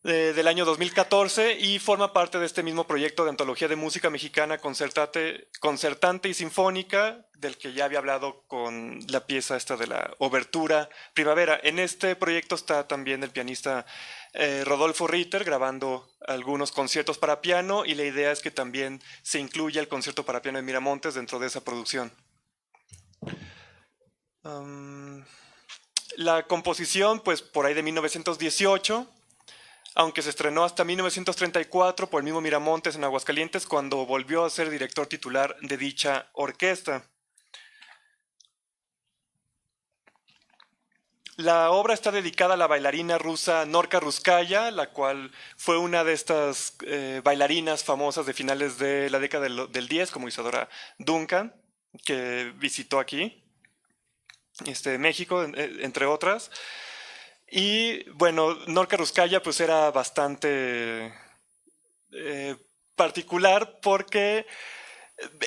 S2: del año 2014 y forma parte de este mismo proyecto de antología de música mexicana concertante y sinfónica, del que ya había hablado con la pieza esta de la Obertura Primavera. En este proyecto está también el pianista Rodolfo Ritter grabando algunos conciertos para piano, y la idea es que también se incluya el concierto para piano de Miramontes dentro de esa producción. La composición, pues por ahí de 1918, aunque se estrenó hasta 1934 por el mismo Miramontes en Aguascalientes, cuando volvió a ser director titular de dicha orquesta. La obra está dedicada a la bailarina rusa Norka Ruskaya, la cual fue una de estas bailarinas famosas de finales de la década del 10, como Isadora Duncan, que visitó aquí, México, entre otras. Y bueno, Norka Ruskaya pues era bastante particular porque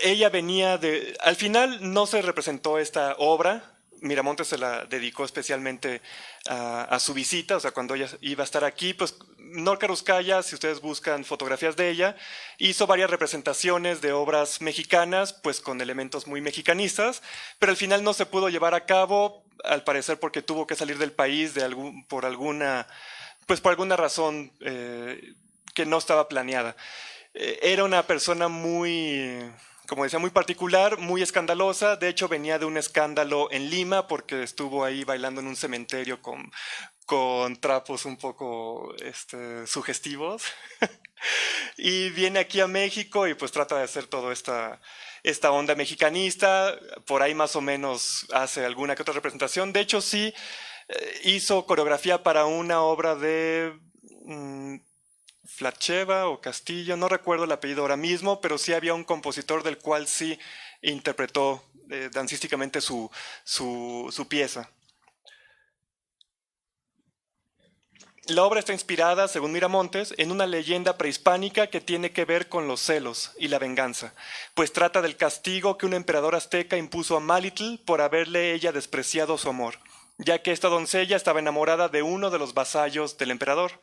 S2: ella venía de... Al final no se representó esta obra. Miramontes se la dedicó especialmente a su visita, o sea, cuando ella iba a estar aquí, pues Norka Ruskaya, si ustedes buscan fotografías de ella, hizo varias representaciones de obras mexicanas, pues con elementos muy mexicanistas, pero al final no se pudo llevar a cabo, al parecer porque tuvo que salir del país por alguna razón que no estaba planeada. Era una persona muy, como decía, muy particular, muy escandalosa. De hecho, venía de un escándalo en Lima porque estuvo ahí bailando en un cementerio con trapos un poco sugestivos. Y viene aquí a México y pues trata de hacer toda esta onda mexicanista. Por ahí más o menos hace alguna que otra representación. De hecho, sí hizo coreografía para una obra de... Flacheva o Castillo, no recuerdo el apellido ahora mismo, pero sí había un compositor del cual sí interpretó dancísticamente su pieza. La obra está inspirada, según Miramontes, en una leyenda prehispánica que tiene que ver con los celos y la venganza, pues trata del castigo que un emperador azteca impuso a Malitl por haberle ella despreciado su amor, ya que esta doncella estaba enamorada de uno de los vasallos del emperador.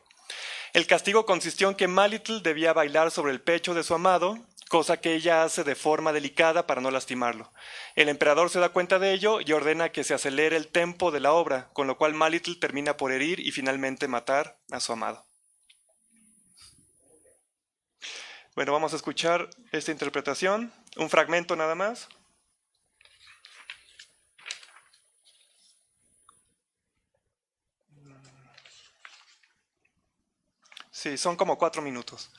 S2: El castigo consistió en que Malitl debía bailar sobre el pecho de su amado, cosa que ella hace de forma delicada para no lastimarlo. El emperador se da cuenta de ello y ordena que se acelere el tempo de la obra, con lo cual Malitl termina por herir y finalmente matar a su amado. Bueno, vamos a escuchar esta interpretación, un fragmento nada más. Sí, son como 4 minutos.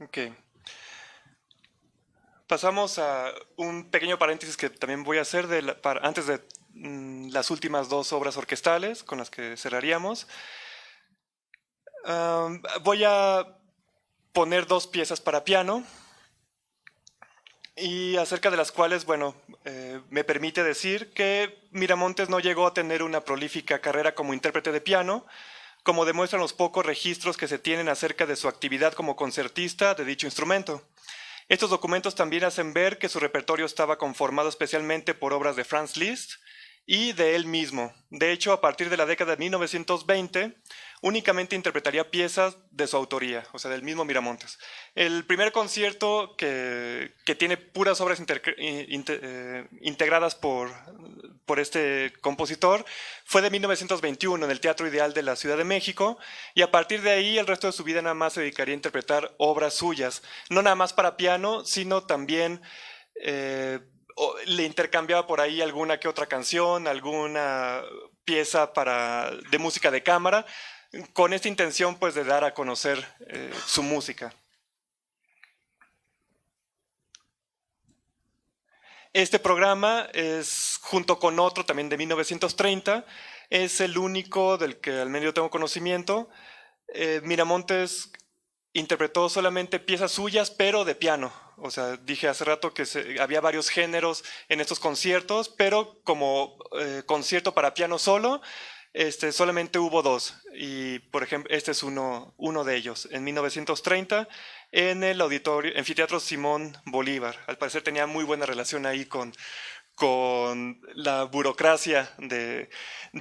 S2: Ok. Pasamos a un pequeño paréntesis que también voy a hacer antes de las últimas dos obras orquestales con las que cerraríamos. Voy a poner dos piezas para piano y acerca de las cuales, bueno, me permite decir que Miramontes no llegó a tener una prolífica carrera como intérprete de piano, como demuestran los pocos registros que se tienen acerca de su actividad como concertista de dicho instrumento. Estos documentos también hacen ver que su repertorio estaba conformado especialmente por obras de Franz Liszt y de él mismo. De hecho, a partir de la década de 1920, únicamente interpretaría piezas de su autoría, o sea, del mismo Miramontes. El primer concierto que tiene puras obras integradas por este compositor fue de 1921 en el Teatro Ideal de la Ciudad de México, y a partir de ahí el resto de su vida nada más se dedicaría a interpretar obras suyas, no nada más para piano, sino también le intercambiaba por ahí alguna que otra canción, alguna pieza de música de cámara, con esta intención pues de dar a conocer su música. Este programa es, junto con otro también de 1930, es el único del que al menos yo tengo conocimiento. Miramontes interpretó solamente piezas suyas, pero de piano. O sea, dije hace rato que había varios géneros en estos conciertos, pero como concierto para piano solo, solamente hubo dos. Y, por ejemplo, este es uno de ellos, en 1930, en el Anfiteatro Simón Bolívar. Al parecer tenía muy buena relación ahí con la burocracia de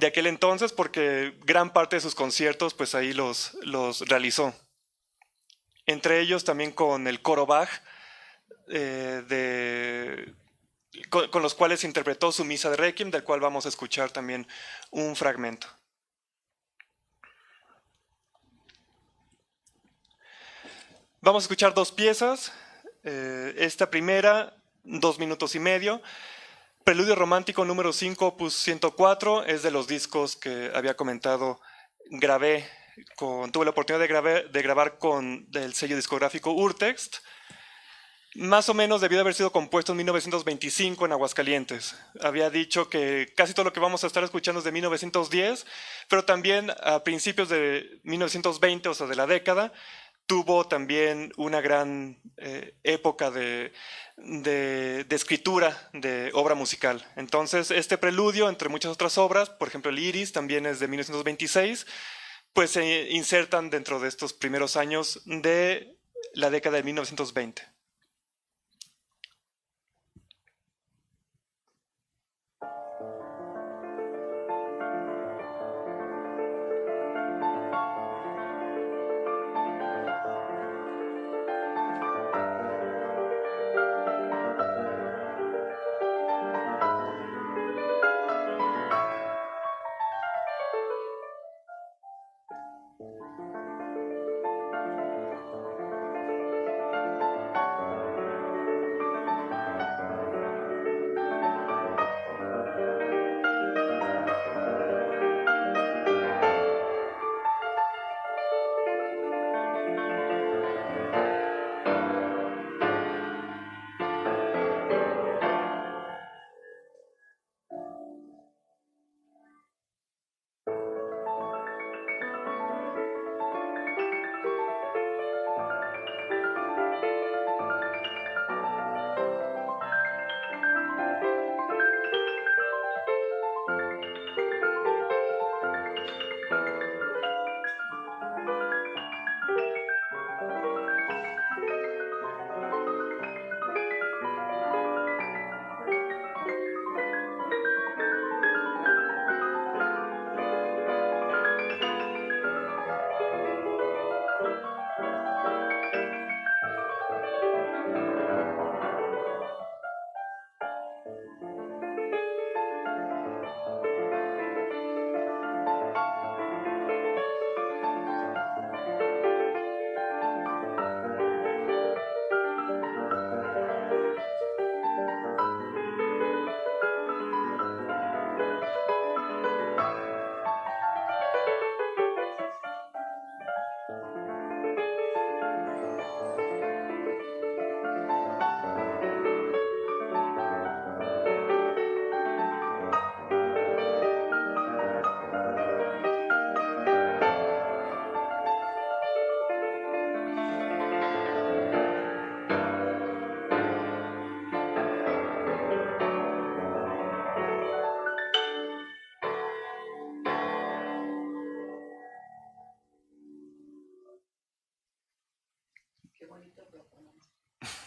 S2: aquel entonces, porque gran parte de sus conciertos, pues ahí los realizó. Entre ellos también con el coro Bach, con los cuales interpretó su misa de Requiem, del cual vamos a escuchar también un fragmento. Vamos a escuchar dos piezas. Esta primera, 2 minutos y medio. Preludio romántico número 5, opus 104, es de los discos que había comentado, tuve la oportunidad de grabar con el sello discográfico Urtext. Más o menos debió de haber sido compuesto en 1925 en Aguascalientes. Había dicho que casi todo lo que vamos a estar escuchando es de 1910, pero también a principios de 1920, o sea, de la década, tuvo también una gran época de escritura de obra musical. Entonces, este preludio, entre muchas otras obras, por ejemplo, el Iris también es de 1926, pues se insertan dentro de estos primeros años de la década de 1920.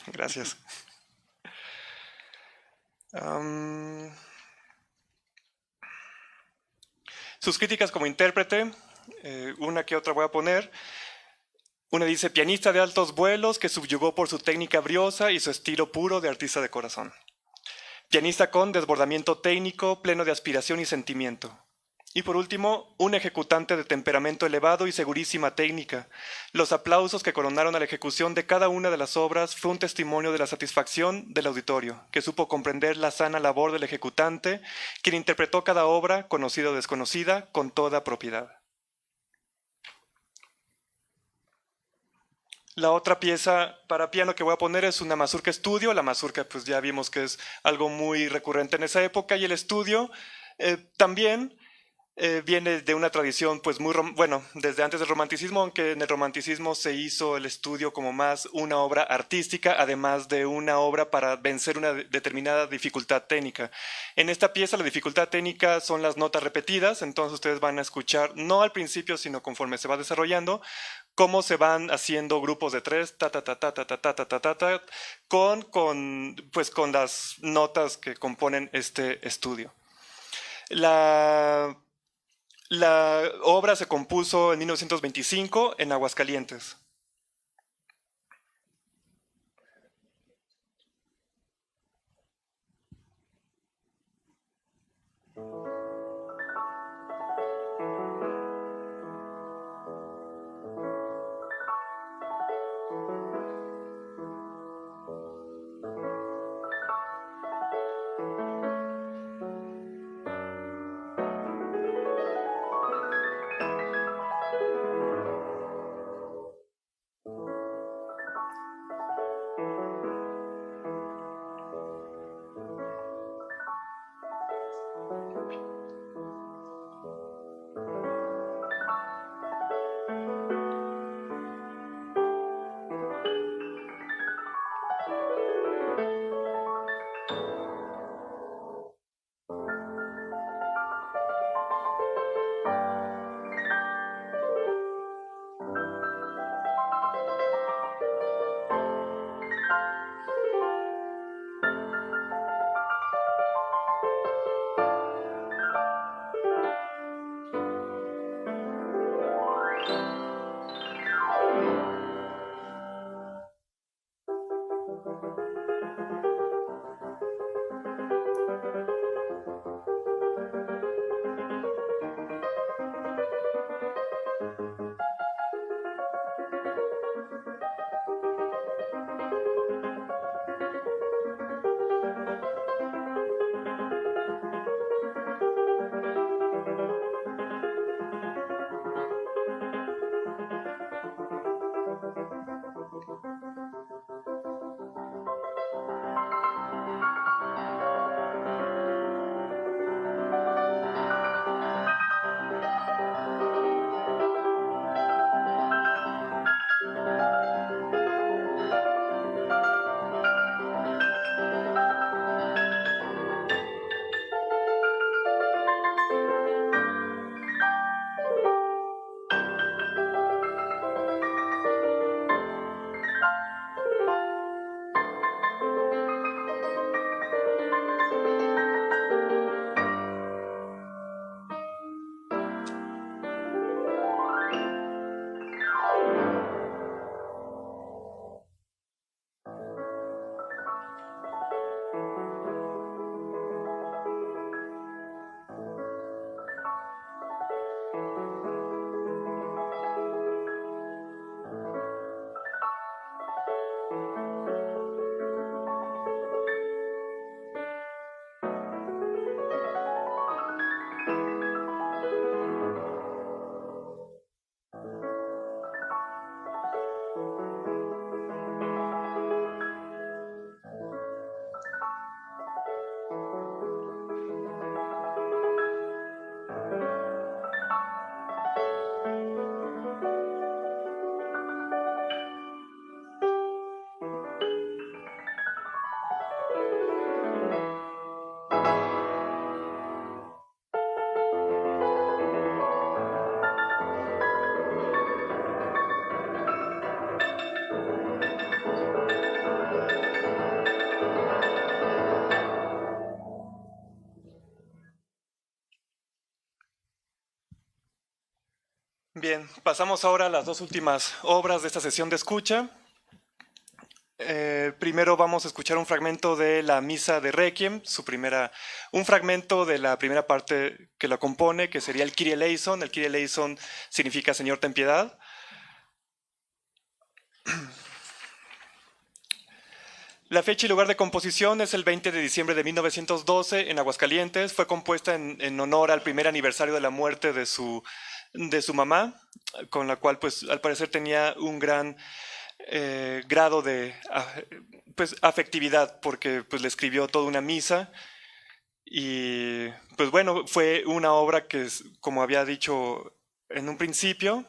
S2: Gracias. Sus críticas como intérprete, una que otra voy a poner. Una dice, pianista de altos vuelos que subyugó por su técnica briosa y su estilo puro de artista de corazón. Pianista con desbordamiento técnico, pleno de aspiración y sentimiento. Y por último, un ejecutante de temperamento elevado y segurísima técnica. Los aplausos que coronaron a la ejecución de cada una de las obras fue un testimonio de la satisfacción del auditorio, que supo comprender la sana labor del ejecutante, quien interpretó cada obra, conocida o desconocida, con toda propiedad. La otra pieza para piano que voy a poner es una mazurca estudio. La mazurca pues ya vimos que es algo muy recurrente en esa época y el estudio también viene de una tradición pues muy, bueno, desde antes del romanticismo, aunque en el romanticismo se hizo el estudio como más una obra artística, además de una obra para vencer una determinada dificultad técnica. En esta pieza la dificultad técnica son las notas repetidas, entonces ustedes van a escuchar, no al principio, sino conforme se va desarrollando, cómo se van haciendo grupos de tres, ta, ta, ta, ta, ta, ta, ta, ta, ta, ta, ta, con las notas que componen este estudio. La obra se compuso en 1925 en Aguascalientes. Bien, pasamos ahora a las dos últimas obras de esta sesión de escucha. Primero vamos a escuchar un fragmento de la Misa de Requiem, un fragmento de la primera parte que lo compone, que sería el Kyrie eleison. El Kyrie eleison significa Señor ten piedad. La fecha y lugar de composición es el 20 de diciembre de 1912 en Aguascalientes. Fue compuesta en honor al primer aniversario de la muerte de su mamá, con la cual pues al parecer tenía un gran grado de pues, afectividad, porque pues le escribió toda una misa. Y pues bueno, fue una obra que, como había dicho en un principio,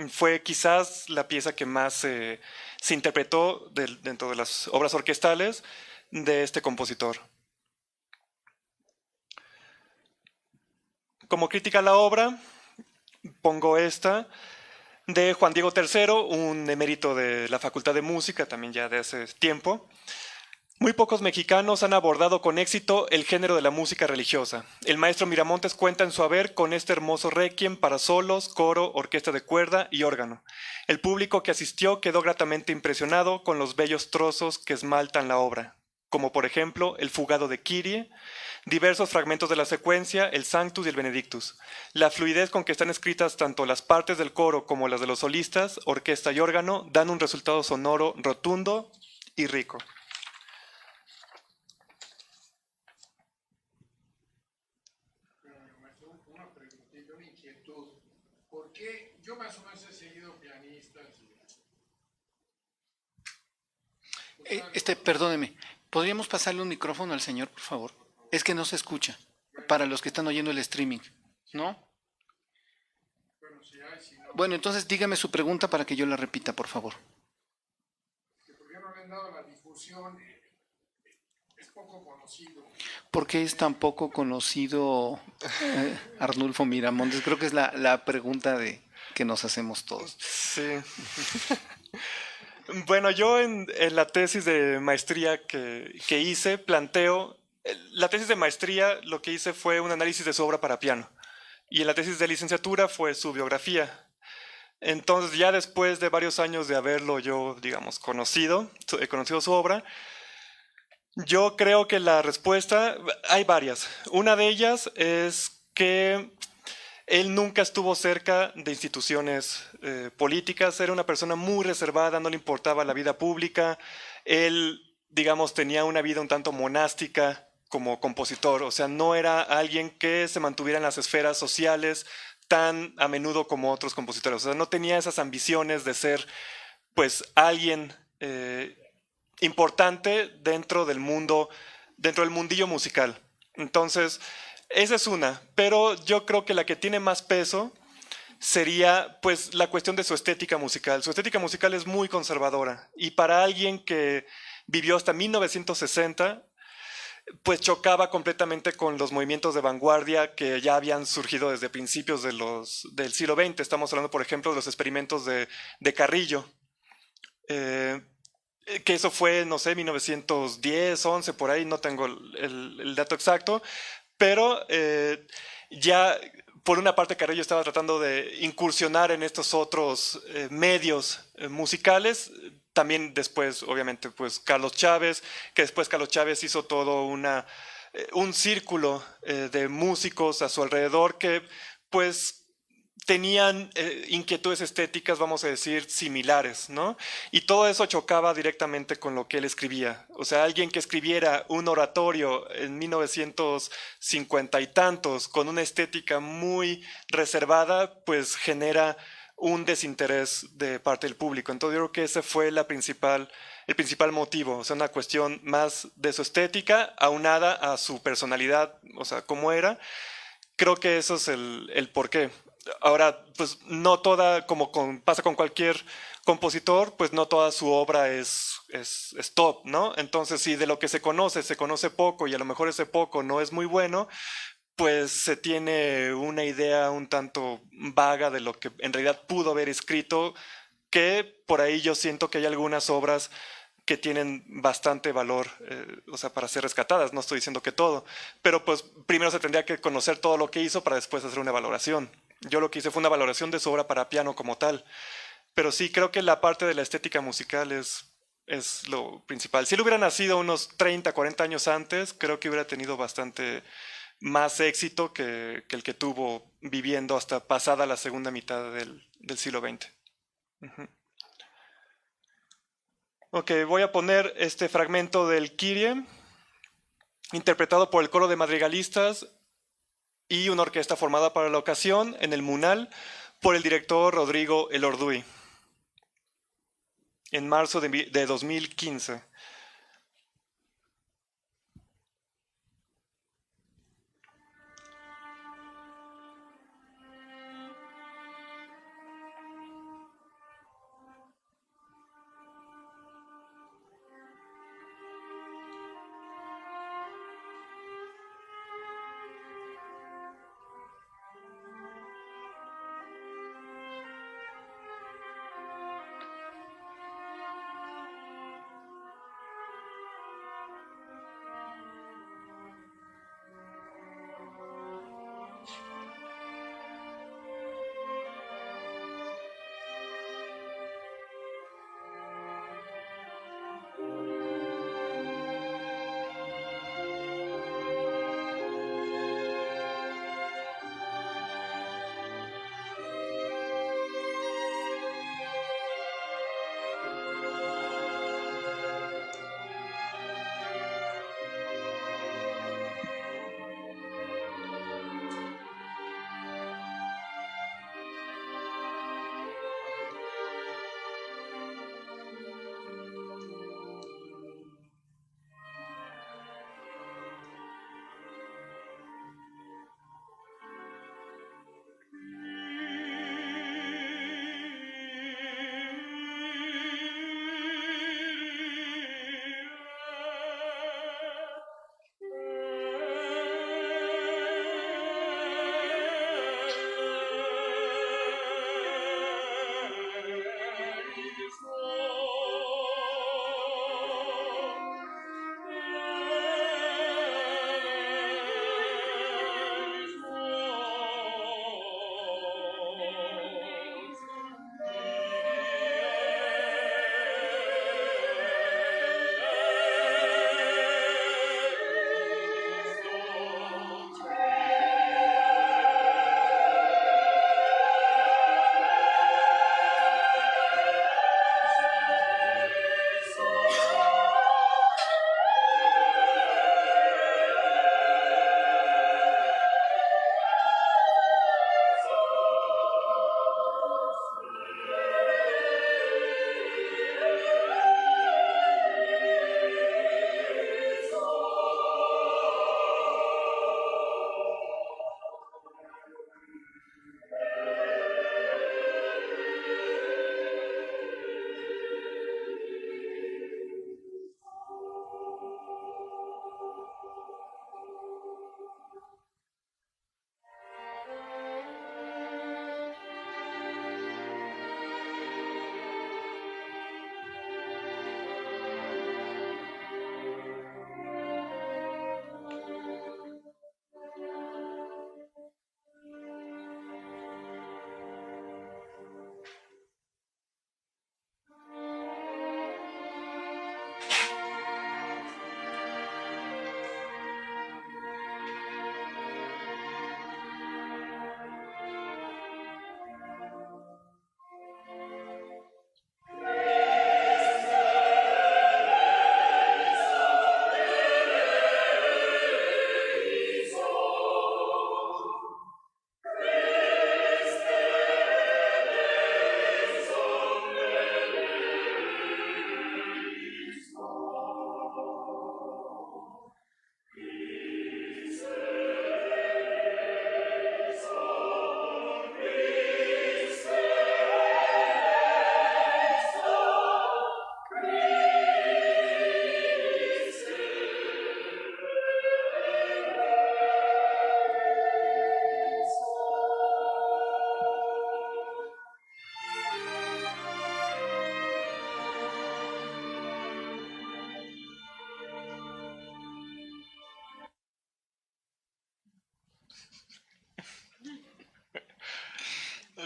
S2: fue quizás la pieza que más se interpretó dentro de las obras orquestales de este compositor. Como crítica a la obra, pongo esta de Juan Diego III, un emérito de la Facultad de Música, también ya de hace tiempo. Muy pocos mexicanos han abordado con éxito el género de la música religiosa. El maestro Miramontes cuenta en su haber con este hermoso requiem para solos, coro, orquesta de cuerda y órgano. El público que asistió quedó gratamente impresionado con los bellos trozos que esmaltan la obra, como por ejemplo el fugado de Kyrie, diversos fragmentos de la secuencia, el Sanctus y el Benedictus. La fluidez con que están escritas tanto las partes del coro como las de los solistas, orquesta y órgano dan un resultado sonoro rotundo y rico.
S3: Porque yo más o menos he seguido pianistas.
S1: Perdóneme, ¿podríamos pasarle un micrófono al señor, por favor? Es que no se escucha, para los que están oyendo el streaming, ¿no?
S3: Bueno, si hay, si no.
S1: Bueno, entonces dígame su pregunta para que yo la repita, por favor.
S3: ¿Por qué no le han dado la difusión? Es poco conocido.
S1: ¿Por qué es tan poco conocido Arnulfo Miramontes? Creo que es la pregunta que nos hacemos todos.
S2: Sí. Bueno, yo en la tesis de maestría que hice, la tesis de maestría lo que hice fue un análisis de su obra para piano. Y en la tesis de licenciatura fue su biografía. Entonces, ya después de varios años de haberlo yo, digamos, conocido su obra, yo creo que la respuesta, hay varias. Una de ellas es que él nunca estuvo cerca de instituciones políticas, era una persona muy reservada, no le importaba la vida pública. Él, digamos, tenía una vida un tanto monástica como compositor, o sea, no era alguien que se mantuviera en las esferas sociales tan a menudo como otros compositores, o sea, no tenía esas ambiciones de ser, pues, alguien importante dentro del mundillo musical. Entonces, esa es una, pero yo creo que la que tiene más peso sería pues la cuestión de su estética musical. Su estética musical es muy conservadora y para alguien que vivió hasta 1960, pues chocaba completamente con los movimientos de vanguardia que ya habían surgido desde principios del siglo XX. Estamos hablando, por ejemplo, de los experimentos de Carrillo, que eso fue, no sé, 1910, 11, por ahí, no tengo el dato exacto, pero ya por una parte Carrillo estaba tratando de incursionar en estos otros medios musicales. También después, obviamente, pues Carlos Chávez, que después Carlos Chávez hizo todo un círculo de músicos a su alrededor que pues tenían inquietudes estéticas, vamos a decir, similares, ¿no? Y todo eso chocaba directamente con lo que él escribía. O sea, alguien que escribiera un oratorio en 1950 y tantos con una estética muy reservada, pues genera un desinterés de parte del público. Entonces yo creo que ese fue el principal motivo, o sea, una cuestión más de su estética aunada a su personalidad, o sea, cómo era. Creo que eso es el porqué. Ahora, pues no toda, pasa con cualquier compositor, pues no toda su obra es top, ¿no? Entonces, si de lo que se conoce poco y a lo mejor ese poco no es muy bueno, pues se tiene una idea un tanto vaga de lo que en realidad pudo haber escrito, que por ahí yo siento que hay algunas obras que tienen bastante valor, o sea, para ser rescatadas. No estoy diciendo que todo, pero pues primero se tendría que conocer todo lo que hizo para después hacer una valoración. Yo lo que hice fue una valoración de su obra para piano como tal. Pero sí, creo que la parte de la estética musical es lo principal. Si él hubiera nacido unos 30, 40 años antes, creo que hubiera tenido bastante más éxito que el que tuvo viviendo hasta pasada la segunda mitad del siglo XX. Ujú. Ok, voy a poner este fragmento del Kyrie, interpretado por el coro de madrigalistas y una orquesta formada para la ocasión en el Munal por el director Rodrigo Elorduy en marzo de 2015.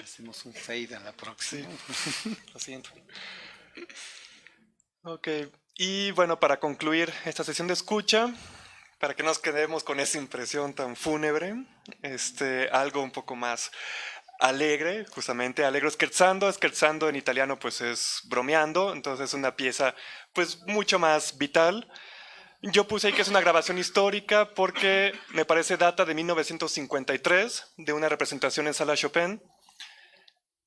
S1: Hacemos un fade a la próxima.
S2: Lo siento. Ok, y bueno, para concluir esta sesión de escucha, para que nos quedemos con esa impresión tan fúnebre, algo un poco más alegre, justamente allegro scherzando. Scherzando en italiano pues es bromeando, entonces es una pieza pues mucho más vital. Yo puse ahí que es una grabación histórica porque me parece data de 1953, de una representación en Sala Chopin,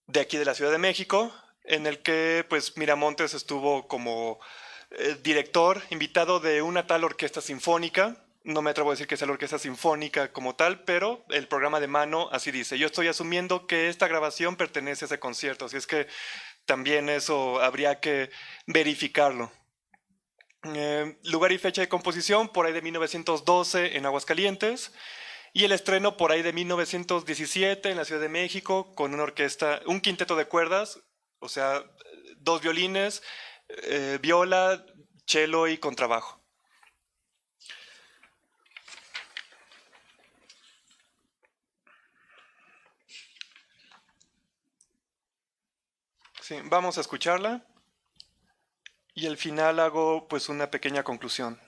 S2: de aquí de la Ciudad de México, en el que pues Miramontes estuvo como director, invitado de una tal orquesta sinfónica. No me atrevo a decir que sea la orquesta sinfónica como tal, pero el programa de mano así dice. Yo estoy asumiendo que esta grabación pertenece a ese concierto, así es que también eso habría que verificarlo. Lugar y fecha de composición, por ahí de 1912 en Aguascalientes. Y el estreno por ahí de 1917 en la Ciudad de México con una orquesta, un quinteto de cuerdas, o sea, 2 violines, viola, cello y contrabajo. Sí, vamos a escucharla y al final hago pues una pequeña conclusión.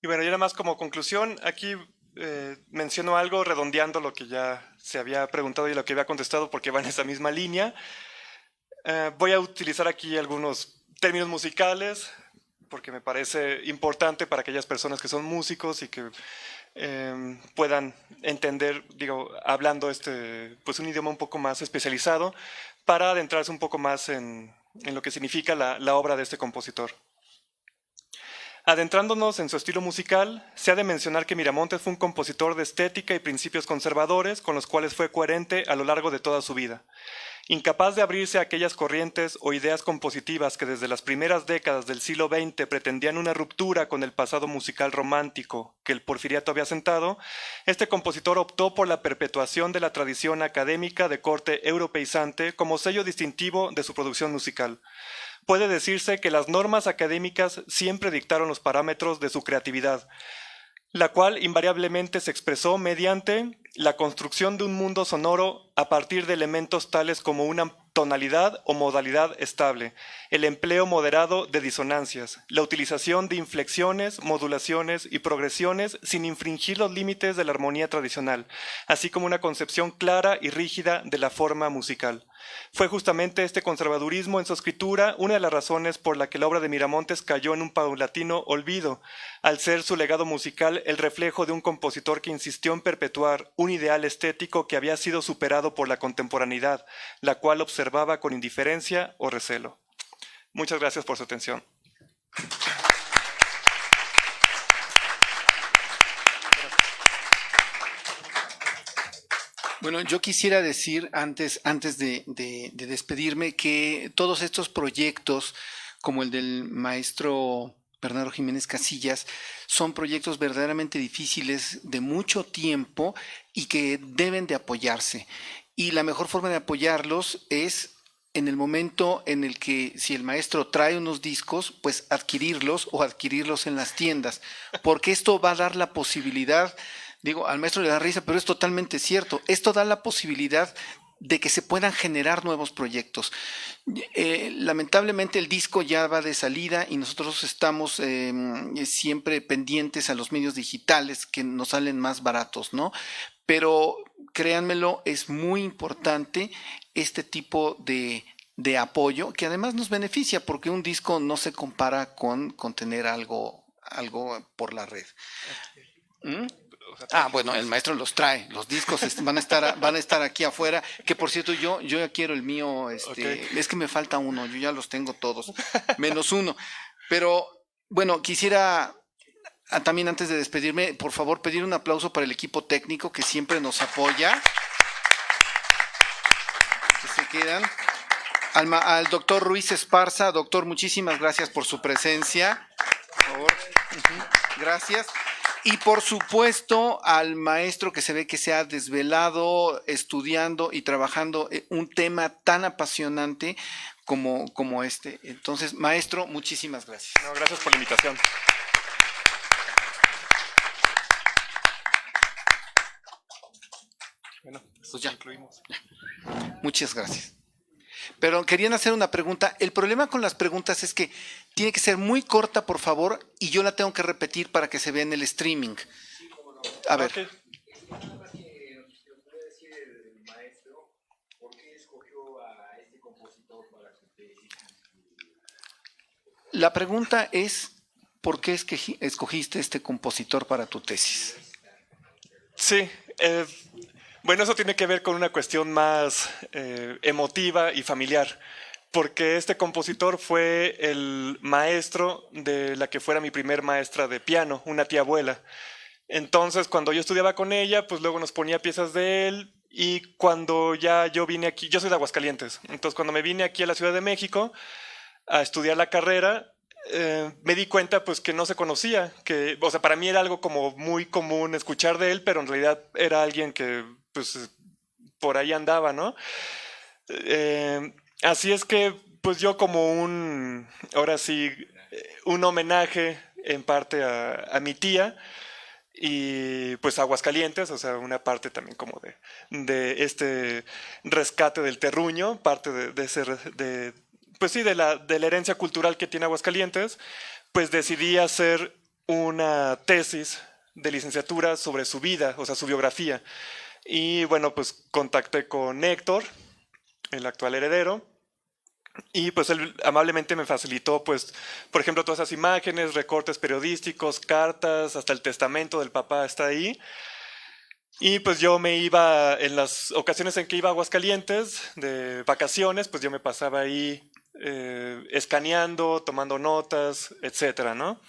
S2: Y bueno, y nada más como conclusión, aquí menciono algo redondeando lo que ya se había preguntado y lo que había contestado porque va en esa misma línea. Voy a utilizar aquí algunos términos musicales porque me parece importante para aquellas personas que son músicos y que puedan entender, digo, hablando pues un idioma un poco más especializado para adentrarse un poco más en lo que significa la obra de este compositor. Adentrándonos en su estilo musical, se ha de mencionar que Miramontes fue un compositor de estética y principios conservadores con los cuales fue coherente a lo largo de toda su vida. Incapaz de abrirse a aquellas corrientes o ideas compositivas que desde las primeras décadas del siglo XX pretendían una ruptura con el pasado musical romántico que el porfiriato había sentado, este compositor optó por la perpetuación de la tradición académica de corte europeizante como sello distintivo de su producción musical. Puede decirse que las normas académicas siempre dictaron los parámetros de su creatividad, la cual invariablemente se expresó mediante la construcción de un mundo sonoro a partir de elementos tales como una tonalidad o modalidad estable, el empleo moderado de disonancias, la utilización de inflexiones, modulaciones y progresiones sin infringir los límites de la armonía tradicional, así como una concepción clara y rígida de la forma musical. Fue justamente este conservadurismo en su escritura una de las razones por la que la obra de Miramontes cayó en un paulatino olvido, al ser su legado musical el reflejo de un compositor que insistió en perpetuar un ideal estético que había sido superado por la contemporaneidad, la cual observaba con indiferencia o recelo. Muchas gracias por su atención.
S1: Bueno, yo quisiera decir antes de despedirme que todos estos proyectos, como el del maestro Bernardo Jiménez Casillas, son proyectos verdaderamente difíciles de mucho tiempo y que deben de apoyarse. Y la mejor forma de apoyarlos es en el momento en el que si el maestro trae unos discos, pues adquirirlos o adquirirlos en las tiendas, porque esto va a dar la posibilidad. Digo, al maestro le da risa, pero es totalmente cierto. Esto da la posibilidad de que se puedan generar nuevos proyectos. Lamentablemente el disco ya va de salida y nosotros estamos siempre pendientes a los medios digitales que nos salen más baratos, ¿no? Pero créanmelo, es muy importante este tipo de apoyo que además nos beneficia porque un disco no se compara con tener algo por la red. ¿Mm? Bueno, el maestro los trae, los discos van a estar aquí afuera, que por cierto yo ya quiero el mío,
S2: Okay.
S1: Es que me falta uno, yo ya los tengo todos, menos uno. Pero bueno, quisiera también antes de despedirme, por favor, pedir un aplauso para el equipo técnico que siempre nos apoya, que se quedan. Al doctor Ruiz Esparza, doctor, muchísimas gracias por su presencia. Por favor. Gracias. Y por supuesto al maestro que se ve que se ha desvelado estudiando y trabajando un tema tan apasionante como este. Entonces, maestro, muchísimas gracias.
S2: No, gracias por la invitación. Bueno,
S1: Pues ya.
S2: concluimos.
S1: Muchas gracias. Pero querían hacer una pregunta. El problema con las preguntas es que tiene que ser muy corta, por favor, y yo la tengo que repetir para que se vea en el streaming. A ver.
S2: Okay.
S1: La pregunta es, ¿por qué es que escogiste este compositor para tu tesis?
S2: Sí, bueno, eso tiene que ver con una cuestión más emotiva y familiar, porque este compositor fue el maestro de la que fuera mi primer maestra de piano, una tía abuela. Entonces, cuando yo estudiaba con ella, pues luego nos ponía piezas de él. Y cuando ya yo vine aquí, yo soy de Aguascalientes, entonces cuando me vine aquí a la Ciudad de México a estudiar la carrera, me di cuenta pues que no se conocía, que, o sea, para mí era algo como muy común escuchar de él, pero en realidad era alguien que pues por ahí andaba, ¿no? Así es que pues yo como ahora sí, un homenaje en parte a mi tía, y pues Aguascalientes, o sea, una parte también como de este rescate del terruño, parte pues sí, de la herencia cultural que tiene Aguascalientes, pues decidí hacer una tesis de licenciatura sobre su vida, o sea, su biografía. Y bueno, pues contacté con Héctor, el actual heredero, y pues él amablemente me facilitó, pues, por ejemplo, todas esas imágenes, recortes periodísticos, cartas, hasta el testamento del papá está ahí. Y pues yo me iba, en las ocasiones en que iba a Aguascalientes de vacaciones, pues yo me pasaba ahí escaneando, tomando notas, etcétera, ¿no?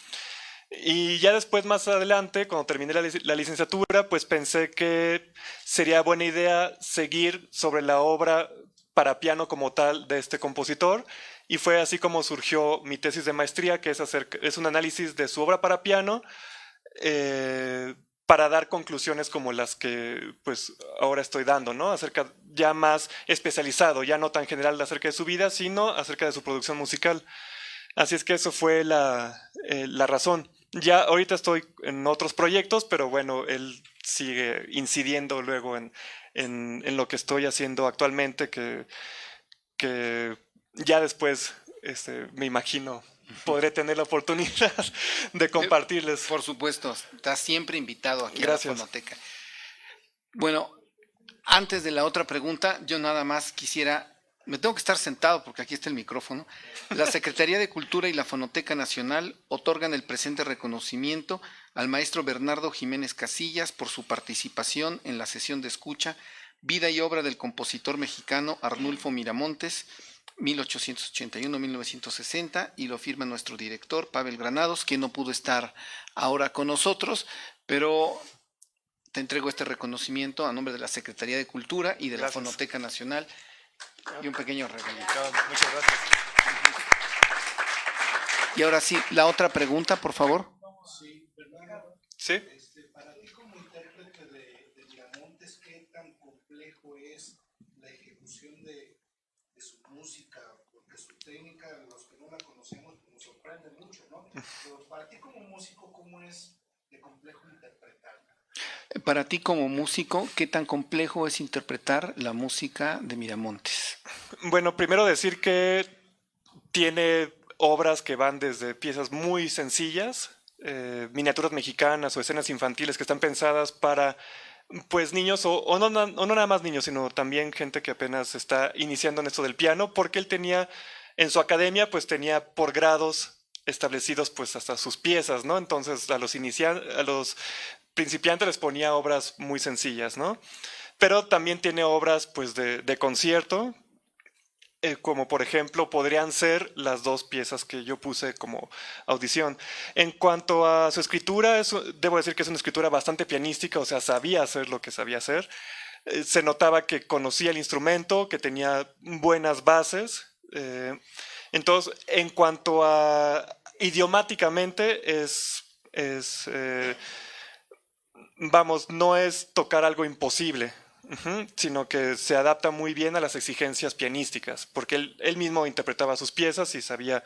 S2: Y ya después, más adelante, cuando terminé la licenciatura, pues pensé que sería buena idea seguir sobre la obra para piano como tal de este compositor, y fue así como surgió mi tesis de maestría, que es un análisis de su obra para piano, para dar conclusiones como las que pues ahora estoy dando, ¿no? Acerca ya más especializado, ya no tan general acerca de su vida, sino acerca de su producción musical. Así es que eso fue la razón. Ya ahorita estoy en otros proyectos, pero bueno, él sigue incidiendo luego en lo que estoy haciendo actualmente, que ya después me imagino podré tener la oportunidad de compartirles.
S1: Por supuesto, estás siempre invitado aquí
S2: Gracias.
S1: a la Fonoteca. Bueno, antes de la otra pregunta, yo nada más quisiera, me tengo que estar sentado porque aquí está el micrófono. La Secretaría de Cultura y la Fonoteca Nacional otorgan el presente reconocimiento al maestro Bernardo Jiménez Casillas por su participación en la sesión de escucha Vida y obra del compositor mexicano Arnulfo Miramontes, 1881-1960, y lo firma nuestro director Pavel Granados, que no pudo estar ahora con nosotros, pero te entrego este reconocimiento a nombre de la Secretaría de Cultura y de la Fonoteca Nacional, y un pequeño regalito.
S2: Muchas gracias.
S1: Y ahora sí, la otra pregunta, por favor.
S2: Sí.
S4: Para ti como intérprete de Miramontes, ¿qué tan complejo es la ejecución de su música? Porque su técnica, los que no la conocemos, nos sorprende mucho, ¿no? Pero para ti como músico, ¿cómo es de complejo interpretarla?
S1: Para ti como músico, ¿qué tan complejo es interpretar la música de Miramontes?
S2: Bueno, primero decir que tiene obras que van desde piezas muy sencillas, miniaturas mexicanas o escenas infantiles que están pensadas para pues niños o no nada más niños, sino también gente que apenas está iniciando en esto del piano, porque él tenía en su academia pues tenía por grados establecidos pues hasta sus piezas, ¿no? Entonces a los principiantes les ponía obras muy sencillas, ¿no? Pero también tiene obras pues de concierto, como por ejemplo podrían ser las dos piezas que yo puse como audición. En cuanto a su escritura, debo decir que es una escritura bastante pianística, o sea, sabía hacer lo que sabía hacer. Se notaba que conocía el instrumento, que tenía buenas bases. Entonces, en cuanto a idiomáticamente, vamos, no es tocar algo imposible. Sino que se adapta muy bien a las exigencias pianísticas, porque él mismo interpretaba sus piezas y sabía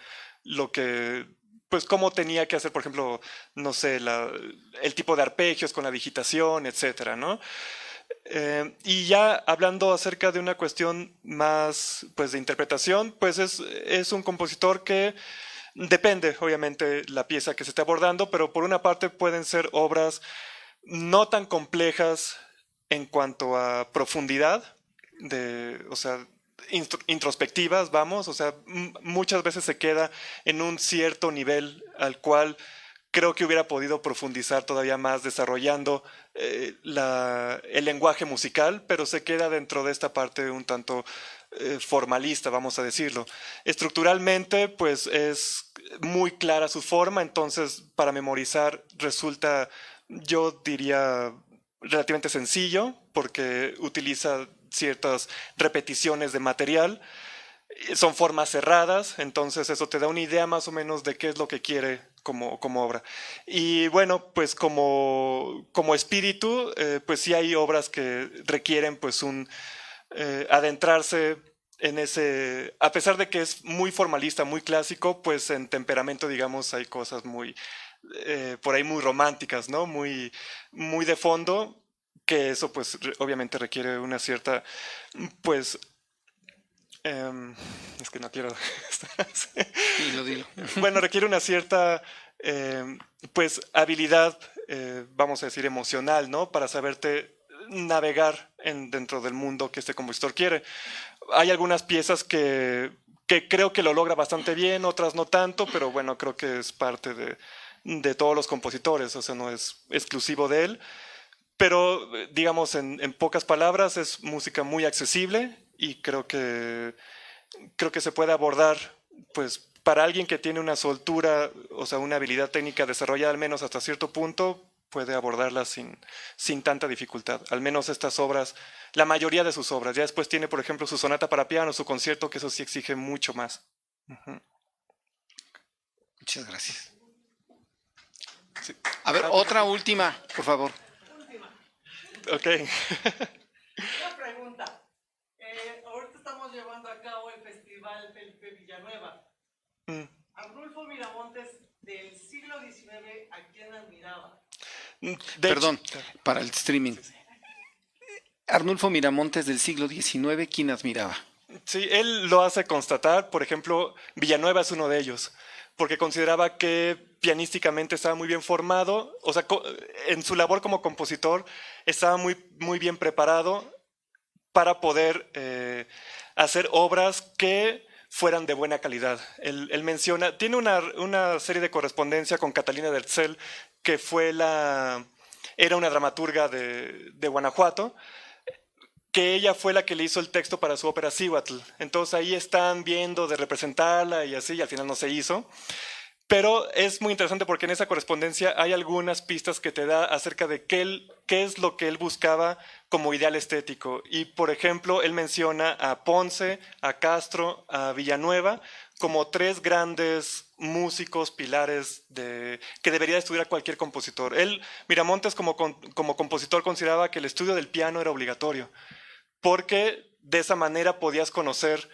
S2: pues cómo tenía que hacer, por ejemplo, no sé, el tipo de arpegios con la digitación, etcétera, ¿no? Y ya hablando acerca de una cuestión más, pues, de interpretación, pues es un compositor que depende, obviamente, la pieza que se esté abordando, pero por una parte pueden ser obras no tan complejas en cuanto a profundidad, o sea, introspectivas, vamos, o sea, muchas veces se queda en un cierto nivel al cual creo que hubiera podido profundizar todavía más desarrollando el lenguaje musical, pero se queda dentro de esta parte un tanto formalista, vamos a decirlo. Estructuralmente, pues es muy clara su forma, entonces para memorizar resulta, yo diría, relativamente sencillo, porque utiliza ciertas repeticiones de material. Son formas cerradas, entonces eso te da una idea más o menos de qué es lo que quiere como obra. Y bueno, pues como espíritu, pues sí hay obras que requieren pues un adentrarse en ese, a pesar de que es muy formalista, muy clásico, pues en temperamento, digamos, hay cosas muy, por ahí muy románticas, ¿no? Muy de fondo, que eso pues obviamente requiere una cierta, pues, es que no quiero...
S1: Dilo.
S2: Bueno, requiere una cierta, pues, habilidad, vamos a decir, emocional, ¿no? Para saberte navegar dentro del mundo que este compositor quiere. Hay algunas piezas que creo que lo logra bastante bien, otras no tanto, pero bueno, creo que es parte de todos los compositores, o sea, no es exclusivo de él. Pero, digamos, en pocas palabras, es música muy accesible y creo que se puede abordar, pues, para alguien que tiene una soltura, o sea, una habilidad técnica desarrollada al menos hasta cierto punto, puede abordarla sin tanta dificultad. Al menos estas obras, la mayoría de sus obras. Ya después tiene, por ejemplo, su sonata para piano, su concierto, que eso sí exige mucho más.
S1: Muchas gracias.
S2: Sí.
S1: A ver, otra última, por favor.
S2: Ok.
S5: Una pregunta. Ahorita estamos llevando a cabo el Festival Felipe Villanueva. Arnulfo Miramontes del siglo XIX, ¿a quién admiraba?
S1: Perdón, para el streaming. Arnulfo Miramontes del siglo XIX, ¿quién admiraba?
S2: Sí, él lo hace constatar. Por ejemplo, Villanueva es uno de ellos, porque consideraba que pianísticamente estaba muy bien formado, o sea, en su labor como compositor estaba muy bien preparado para poder hacer obras que fueran de buena calidad. Él menciona, tiene una serie de correspondencia con Catalina Derzel, que era una dramaturga de Guanajuato, que ella fue la que le hizo el texto para su ópera Cíhuatl. Entonces ahí están viendo de representarla y así, y al final no se hizo. Pero es muy interesante porque en esa correspondencia hay algunas pistas que te da acerca de qué es lo que él buscaba como ideal estético. Y, por ejemplo, él menciona a Ponce, a Castro, a Villanueva como tres grandes músicos, pilares que debería estudiar cualquier compositor. Miramontes, como compositor, consideraba que el estudio del piano era obligatorio, porque de esa manera podías conocer...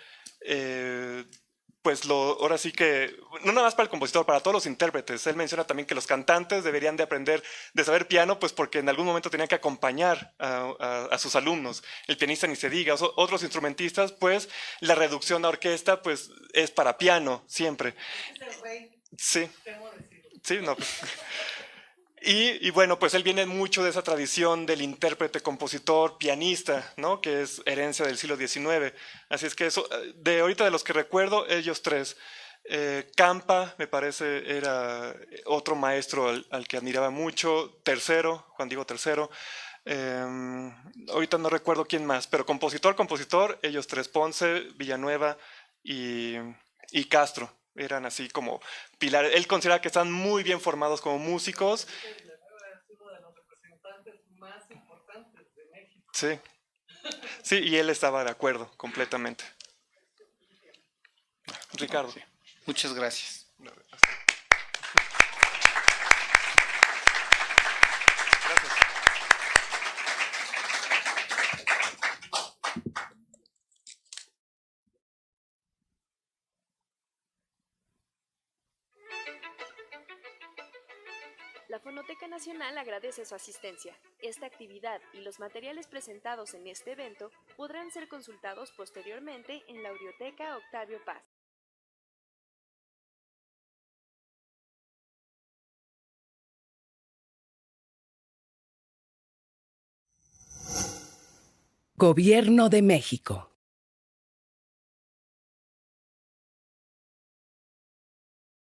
S2: pues ahora sí que, no nada más para el compositor, para todos los intérpretes. Él menciona también que los cantantes deberían de aprender, de saber piano, pues porque en algún momento tenían que acompañar a sus alumnos. El pianista ni se diga. Otros instrumentistas, pues la reducción a orquesta, pues es para piano, siempre. Sí, sí, no. Y bueno, pues él viene mucho de esa tradición del intérprete, compositor, pianista, ¿no? Que es herencia del siglo XIX. Así es que eso, de ahorita de los que recuerdo, ellos tres. Campa, me parece, era otro maestro al que admiraba mucho. Tercero, Juan Diego Tercero. Ahorita no recuerdo quién más, pero compositor, ellos tres, Ponce, Villanueva y Castro. Eran así como pilares. Él considera que están muy bien formados como músicos.
S5: Es uno de los representantes más importantes de México.
S2: Sí, sí, y él estaba de acuerdo completamente. Ricardo.
S1: Sí. Muchas gracias.
S6: La Fonoteca Nacional agradece su asistencia. Esta actividad y los materiales presentados en este evento podrán ser consultados posteriormente en la Audioteca Octavio Paz.
S7: Gobierno de México.